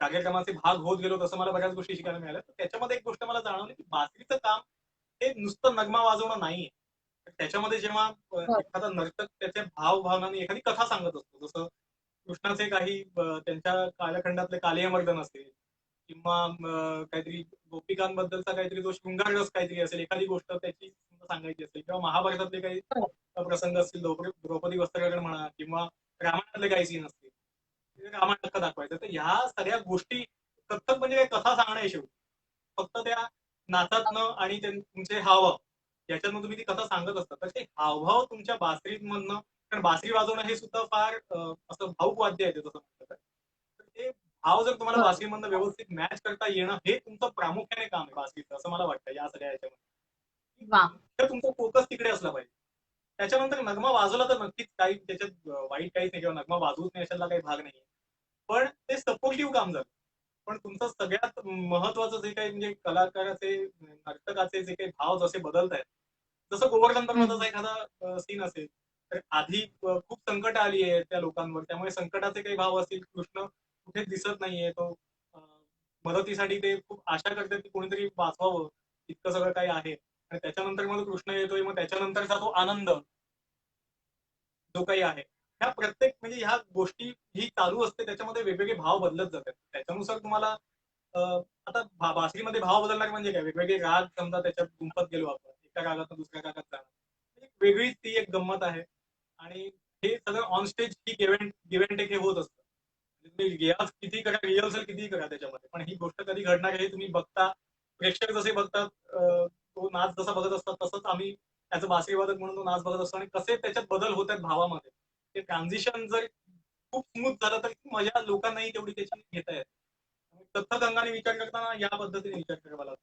कार्यक्रमाचे भाग होत गेलो तसं मला बऱ्याच गोष्टी शिकायला मिळाल्या. तर त्याच्यामध्ये एक गोष्ट मला जाणवली की बासरीचं काम हे नुसतं नगमा वाजवणं नाहीये. तर त्याच्यामध्ये जेव्हा बरं. एखादा नर्तक त्याच्या भावभावनाने एखादी कथा सांगत असतो, जसं कृष्णाचे काही त्यांच्या कालखंडातले कालियमर्दन असेल, किंवा काहीतरी गोपिकांबद्दलचा काहीतरी जो शृंगार रस काहीतरी असेल, एखादी गोष्ट त्याची सांगायची असेल, किंवा महाभारतातले काही बरं. प्रसंग असतील, द्रौपदी वस्त्रहरण म्हणा, किंवा रामायणातले काही सीन असतील, ते रामायण कथा दाखवायचं. तर ह्या सगळ्या गोष्टी कथ्थक म्हणजे काही कथा सांगणं आहे शेवटी. फक्त त्या नाचातनं आणि तुमचे हावभाव याच्यातनं तुम्ही ती कथा सांगत असता. तर ते हावभाव तुमच्या बासरीमधनं, कारण बासरी वाजवणं हे सुद्धा फार असं भाऊक वाद्य आहे ते तसं म्हटलं तर. तर ते भाव जर तुम्हाला बरं. बासरीमधनं व्यवस्थित मॅच करता येणं हे तुमचं प्रामुख्याने काम आहे बासरीचं, असं मला वाटतं या सगळ्या याच्यामध्ये. वा. मुख्य तुमचा फोकस तिकडे असला पाहिजे. त्याच्यानंतर नगमा वाजवला तर नक्कीच काही त्याच्यात वाईट काहीच नाही, किंवा नगमा वाजवूच नाही अशातला काही भाग नाहीये. पण ते सपोर्टिव्ह काम झालं. पण तुमचं सगळ्यात महत्वाचं जे काही म्हणजे कलाकाराचे नर्तकाचे जे काही भाव जसे बदलत आहेत, जसं गोवर्धन पर्वताचा एखादा सीन असेल तर आधी खूप संकट आली आहे त्या लोकांवर, त्यामुळे संकटाचे काही भाव असतील, कृष्ण कुठे दिसत नाहीये, तो अं, मदतीसाठी ते खूप आशा करतात की कोणीतरी वाचवावं, इतकं सगळं काही आहे. आणि त्याच्यानंतर मग कृष्ण येतोय, मग त्याच्यानंतरचा तो आनंद जो काही आहे, ह्या प्रत्येक म्हणजे ह्या गोष्टी ही चालू असते, त्याच्यामध्ये वेगवेगळे भाव बदलत जातात. त्याच्यानुसार तुम्हाला आता बासरीमध्ये भाव बदलणार म्हणजे काय, वेगवेगळे राग समजा त्याच्यात गुंफत गेलो आपण, एका रागातून दुसऱ्या रागात जाणार, एक वेगळीच ती एक गंमत आहे. आणि हे सगळं ऑन स्टेज ही गिव्ह टेक हे होत असतं. म्हणजे तुम्ही रियाज किती करा, रिहर्सल किती करा त्याच्यामध्ये, पण ही गोष्ट कधी घडणार हे तुम्ही बघता. प्रेक्षक जसे बघतात, तो नाच जसा बघत असतात तसंच आम्ही त्याचं बासरी वादक म्हणून तो नाच बघत असतो आणि कसे त्याच्यात बदल होत आहेत भावामध्ये. ते ट्रान्झिशन जर खूप स्मूथ झालं तर ती मजा लोकांनाही तेवढी त्याची घेता येते. तत्वदंगाने विचार करताना या पद्धतीने विचार करावा लागतो.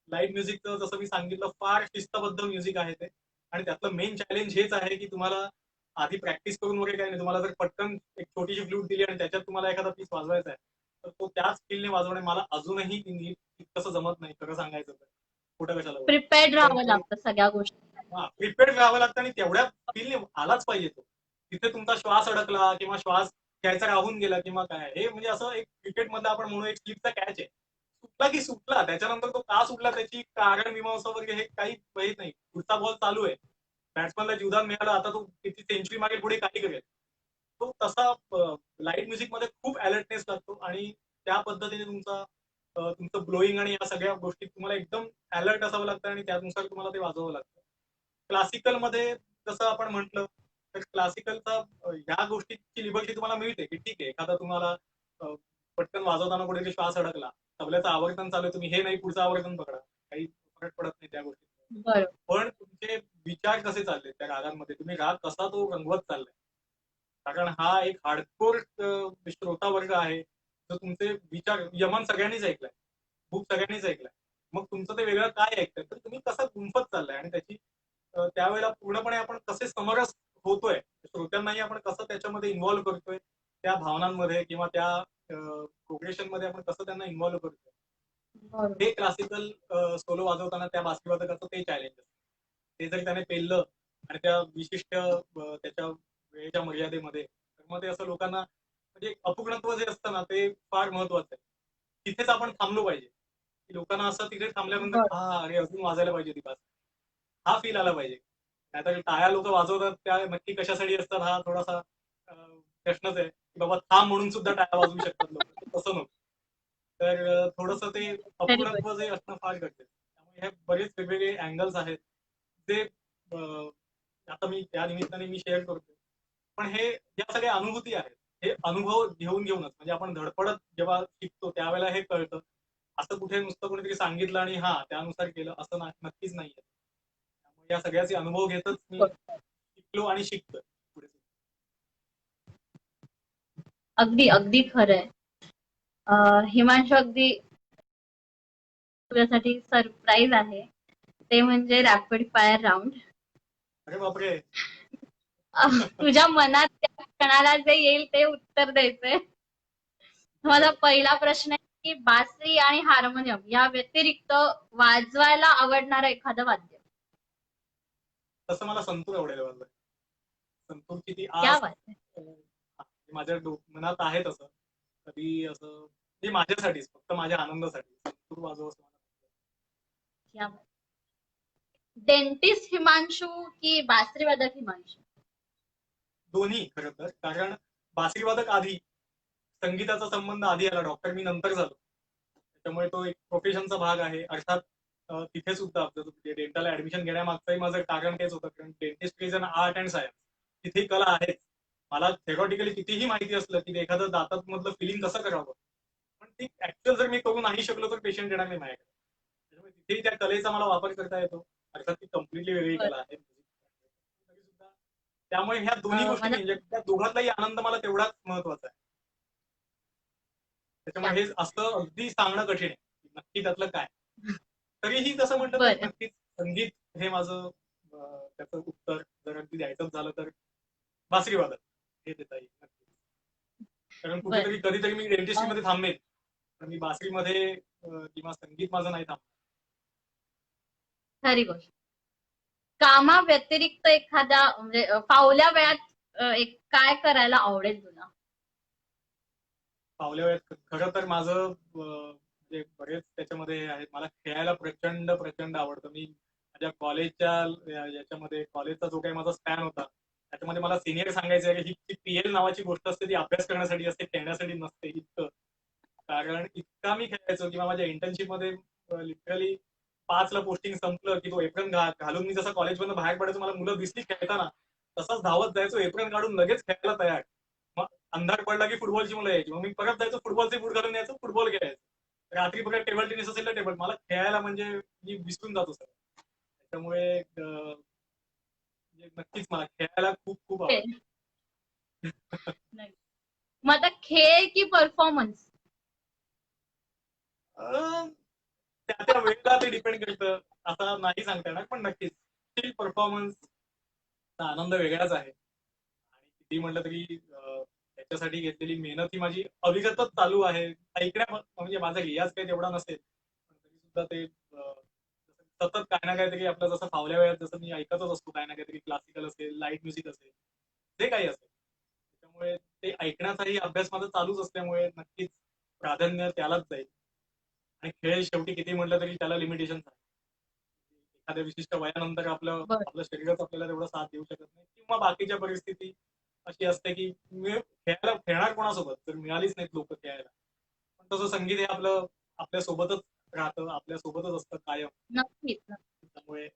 लाईव्ह म्युझिकचं जसं मी सांगितलं फार शिस्तबद्ध म्युझिक आहे ते आणि त्यातलं मेन चॅलेंज हेच आहे की तुम्हाला आधी प्रॅक्टिस करून वगैरे काही नाही. तुम्हाला जर पटकन एक छोटीशी फ्लूट दिली आणि त्याच्यात तुम्हाला एखादा पीस वाजवायचा आहे तर तो त्याच स्किलने वाजवणे मला अजूनही तितकंसं जमत नाही खरं सांगायचं तर. कुठं कशाला बोलू. प्रिपेअर्ड पण राहावं लागतं सगळ्या गोष्टी. प्रिपेअर्ड राहावं लागतं आणि तेवढ्या फीलने आलाच पाहिजे तो. तिथे तुमचा श्वास अडकला किंवा श्वास घ्यायचा राहून गेला किंवा काय हे म्हणजे असं एक क्रिकेटमध्ये आपण म्हणू एक स्लिपचा कॅच आहे. सुटला की सुटला, त्याच्यानंतर तो का सुटला त्याची कारण मीमांसा वगैरे हे काही माहित नाही. पुढचा बॉल चालू आहे, बॅट्समॅनला जीवदान मिळालं, आता तो किती सेंचुरी मागेल पुढे काही करेल. तो तसा लाईट म्युझिक मध्ये खूप अलर्टनेस लागतो आणि त्या पद्धतीने तुमचं ब्लोईंग आणि या सगळ्या गोष्टी तुम्हाला एकदम अलर्ट असावं लागतं आणि त्यानुसार तुम्हाला ते वाजवावं लागतं. क्लासिकल मध्ये जसं आपण म्हटलं तर क्लासिकलचा ह्या गोष्टीची लिबर्टी तुम्हाला मिळते की ठीक आहे एखादा तुम्हाला पटकन वाजवताना कुठेतरी श्वास अडकला, तबल्याचं आवर्तन चालू आहे, तुम्ही हे नाही पुढचं आवर्तन पकडा, काही फरक पडत नाही त्या गोष्टी. बरोबर. पण तुमचे विचार कसे चालले त्या रागांमध्ये, तुम्ही राग कसा तो रंगवत चाललाय. कारण हा एक हार्डकोर श्रोता वर्ग आहे जो तुमचे विचार यमन सगळ्यांनीच ऐकलाय, बुक सगळ्यांनीच ऐकलाय. मग तुमचं ते वेगळं काय ऐकतंय तर तुम्ही कसं गुंफत चाललाय आणि त्याची त्यावेळेला पूर्णपणे आपण कसे समरस होतोय, श्रोत्यांनाही आपण कसं त्याच्यामध्ये इन्व्हॉल्व्ह करतोय त्या भावनांमध्ये किंवा त्या प्रोग्रेशन मध्ये आपण कसं त्यांना इन्व्हॉल्व्ह करतोय. बरोबर. ते क्लासिकल सोलो वाजवताना त्या बासरी वादकाचं ते चॅलेंज असतं. ते जर त्याने पेललं आणि त्या विशिष्ट त्याच्या वेळेच्या मर्यादेमध्ये तर मग ते असं लोकांना म्हणजे अपूर्णत्व जे असतं ना ते फार महत्वाचं आहे. तिथेच आपण थांबलो पाहिजे की लोकांना असं तिथे थांबल्यानंतर बरोबर. हा अरे अजून वाजायला पाहिजे ती बास, हा फील आला पाहिजे. नाहीतर टाळ्या लोक वाजवतात त्या नक्की कशासाठी असतात हा थोडासा प्रश्नच आहे की बाबा थांब म्हणून सुद्धा टाळ्या वाजवू शकतात लोक, तसं नको. तर थोडंसं ते व्हेरी गुड. अपूर्णत्व जे असणं फार गरजेचं. त्यामुळे हे बरेच वेगवेगळे अँगल्स आहेत जे आता मी त्या निमित्ताने मी शेअर करतो. पण हे या सगळ्या अनुभूती आहेत, हे अनुभव घेऊनच म्हणजे आपण धडपडत जेव्हा शिकतो त्यावेळेला हे कळतं. असं कुठे नुसतं कोणीतरी सांगितलं आणि हा त्यानुसार केलं असं नक्कीच नाहीये. त्यामुळे या सगळ्याचे अनुभव घेतच मी शिकलो आणि शिकतोय पुढे. अगदी अगदी खरंय. हिमांशू, अगदी तुझ्यासाठी सरप्राईज आहे, ते म्हणजे रॅपिड फायर राऊंड. अरे बापरे. तुझ्या मनात त्या क्षणाला जे येईल ते उत्तर द्यायचंय. माझा पहिला प्रश्न आहे की बासरी आणि हार्मोनियम या व्यतिरिक्त वाजवायला आवडणारं एखादं वाद्य. तसं मला संतूर आवडेल वाजवायला. संतूरची ती क्या आस वाद्य. माझ्या मनात आहे तसं. कधी असं म्हणजे माझ्यासाठीच फक्त माझ्या आनंदासाठी संतूर वाजव असं मला वाटतं. क्या वाद्य. डेंटिस्ट हिमांशू की बासरी वादक हिमांशू. दोन्ही खरं तर, कारण बासरी वादक आधी, संगीताचा संबंध आधी आला, डॉक्टर मी नंतर झालो. त्याच्यामुळे तो एक प्रोफेशनचा भाग आहे. अर्थात तिथे सुद्धा डेंटल ऍडमिशन घेण्यामागचंही माझं कारण तेच होतं, कारण dentist is an art and science. तिथे कला आहे. मला थेरॉटिकली कितीही माहिती असलं की एखादं दातात मधलं फिलिंग कसं करावं, पण ती ऍक्च्युअल जर मी करू नाही शकलो तर पेशंट येणार नाही माझ्याकडे. त्याच्यामुळे तिथेही त्या कलेचा मला वापर करता येतो. अर्थात ती कम्प्लिटली वेगळी कला आहे. त्यामुळे ह्या दोन्ही गोष्टी मला म्हणजे त्या दोघातलाही आनंद मला तेवढाच महत्वाचा आहे. त्याच्यामुळे हे असं अगदी सांगणं कठीण आहे नक्की त्यातलं काय. तरीही तसं म्हटलं तर बरं. नक्कीच संगीत हे माझं त्याचं उत्तर जर अगदी द्यायचंच झालं तर बासरी वादक हे देता येईल नक्की. कारण बरं. कुठेतरी कधीतरी मी डेंटिस्ट्रीमध्ये थांबेल पण मी बासरीमध्ये किंवा संगीत माझं नाही थांबणार. खरी गोष्ट. कामा व्यतिरिक्त एखाद्या म्हणजे फावल्या वेळात एक काय करायला आवडेल तुला. पावल्या वेळेत खरं तर माझं म्हणजे बरेच त्याच्यामध्ये आहेत. मला खेळायला प्रचंड प्रचंड आवडतं. मी माझ्या कॉलेजच्या याच्यामध्ये कॉलेजचा जो काही माझा स्पॅन होता त्याच्यामध्ये मला सिनियर सांगायचं आहे की ही पीएल नावाची गोष्ट असते ती अभ्यास करण्यासाठी असते, खेळण्यासाठी नसते. इतकं कारण इतका मी खेळायचो किंवा माझ्या इंटर्नशिपमध्ये लिटरली 5ला पोस्टिंग संपलं की तो एप्रिल घालून मी जसं कॉलेजमधून बाहेर पडायचो, मला मुलं दिसली खेळताना तसंच धावत जायचो, एप्रिल काढून लगेच खेळायला तयार. मग अंधार पडला की फुटबॉलची मुलं यायची, मग मी परत जायचो फुटबॉलचे बूट घालून यायचो, फुटबॉल खेळायचो. रात्री बघा टेबल टेनिस असेल तर टेबल, मला खेळायला म्हणजे मी विसरून जातो सर. त्याच्यामुळे म्हणजे नक्कीच मला खेळायला खूप खूप खेळ. आवडतं. नाही. मग आता खेळ की परफॉर्मन्स? अं, त्या त्या वेळेला ते डिपेंड करतं, असं नाही सांगता येणार, पण नक्कीच स्टील परफॉर्मन्सचा आनंद वेगळाच आहे. आणि किती म्हटलं तरी त्याच्यासाठी घेतलेली मेहनत ही माझी अविरतच चालू आहे. म्हणजे माझा रियाज काही तेवढा नसेल, पण तरी सुद्धा ते सतत काही ना काहीतरी आपलं जसं फावल्या वेळात जसं मी ऐकतच असतो, काही ना काहीतरी क्लासिकल असेल, लाईट म्युझिक असेल, जे काही असेल. त्याच्यामुळे ते ऐकण्याचाही अभ्यास माझा चालूच असल्यामुळे नक्कीच प्राधान्य त्यालाच जाईल. आणि खेळ शेवटी किती म्हटलं तरी त्याला लिमिटेशन आहे. एखाद्या विशिष्ट वयानंतर आपलं बर आपलं शरीरच आपल्याला तेवढं साथ देऊ शकत नाही, किंवा बाकीच्या परिस्थिती अशी असते की खेळायला खेळणार कोणासोबत जर मिळालीच नाहीत लोक खेळायला. पण तसं संगीत हे आपलं आपल्या सोबतच राहतं, आपल्या सोबतच असतं कायम. नक्कीच. त्यामुळे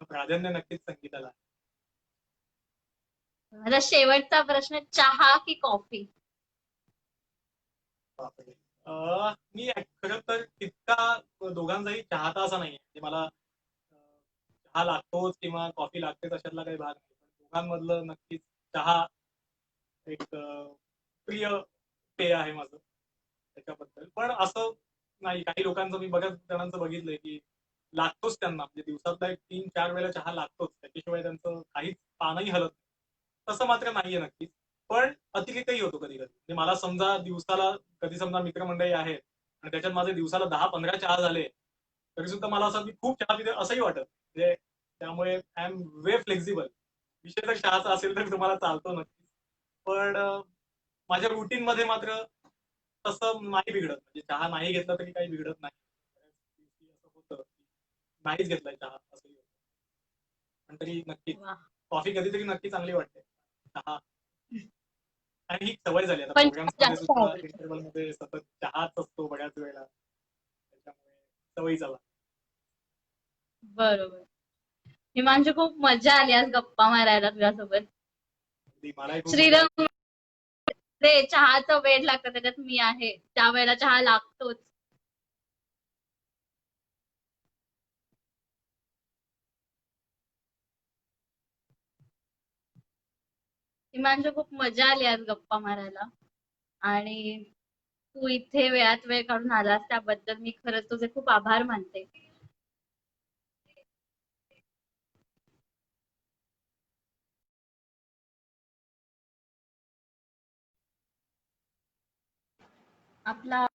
प्राधान्य नक्कीच संगीताला. आता शेवटचा प्रश्न, चहा की कॉफी? बापरे. मी खरं तर तितका दोघांचाही चाहता असा नाहीये. म्हणजे मला चहा लागतोच किंवा कॉफी लागतेच अशातला काही भाग नाही. पण दोघांमधलं नक्कीच चहा एक प्रिय पेय आहे माझं त्याच्याबद्दल. पण असं नाही, काही लोकांचं मी बऱ्याच जणांचं बघितलंय की लागतोच त्यांना, म्हणजे दिवसातला एक 3-4 वेळेला चहा लागतोच, त्याच्याशिवाय त्यांचं काहीच पानही हलत नाही. तसं मात्र नाहीये नक्कीच. पण अतिरिक्तही होतो कधी कधी. म्हणजे मला समजा दिवसाला, कधी समजा मित्रमंडळी आहेत आणि त्याच्यात माझे दिवसाला 10-15 चहा झाले, तरी सुद्धा मला असं मी खूप चहा पिते असंही वाटत म्हणजे. त्यामुळे आय एम वे फ्लेक्झिबल. विषय जर चहाचा असेल तर तुम्हाला चालतो नक्कीच. पण माझ्या रुटीन मध्ये मात्र तसं नाही बिघडत. म्हणजे चहा नाही घेतला तरी काही बिघडत नाही. बऱ्याच दिवशी असं होतं की नाहीच घेतलाय चहा असंही होतं. पण तरी नक्कीच वा. कॉफी कधीतरी नक्की चांगली वाटते. चहा आणि ही सवय झाली आता पण प्रोग्राम्स चहा मध्ये जास्त सुद्धा, आवडतो. इंटरव्हल मध्ये सतत चहाच असतो बऱ्याच वेळेला. त्याच्यामुळे सवयी झाला. बरोबर. हिमांशू, खूप मजा आली आज गप्पा मारायला तुझ्यासोबत. मलाही खूप मजा आली. श्रीरंग, ते चहाचं वेड लागतं, त्याच्यात मी आहे, त्यावेळेला चहा लागतोच. हिमांशू, खूप मजा आली आज गप्पा मारायला. आणि तू इथे वेळात वेळ काढून आलास त्याबद्दल मी खरंच तुझे खूप आभार मानते. आपला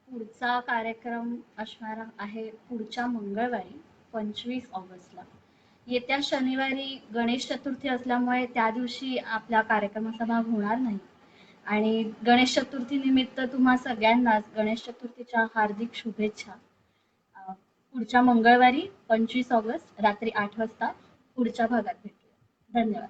पुढचा कार्यक्रम असणार आहे पुढच्या मंगळवारी 25 ऑगस्टला. येत्या शनिवारी गणेश चतुर्थी असल्यामुळे त्या दिवशी आपल्या कार्यक्रमाचा भाग होणार नाही. आणि गणेश चतुर्थी निमित्त तुम्हा सगळ्यांनाच गणेश चतुर्थीच्या हार्दिक शुभेच्छा. पुढच्या मंगळवारी 25 ऑगस्ट रात्री 8 वाजता पुढच्या भागात भेटूया. धन्यवाद.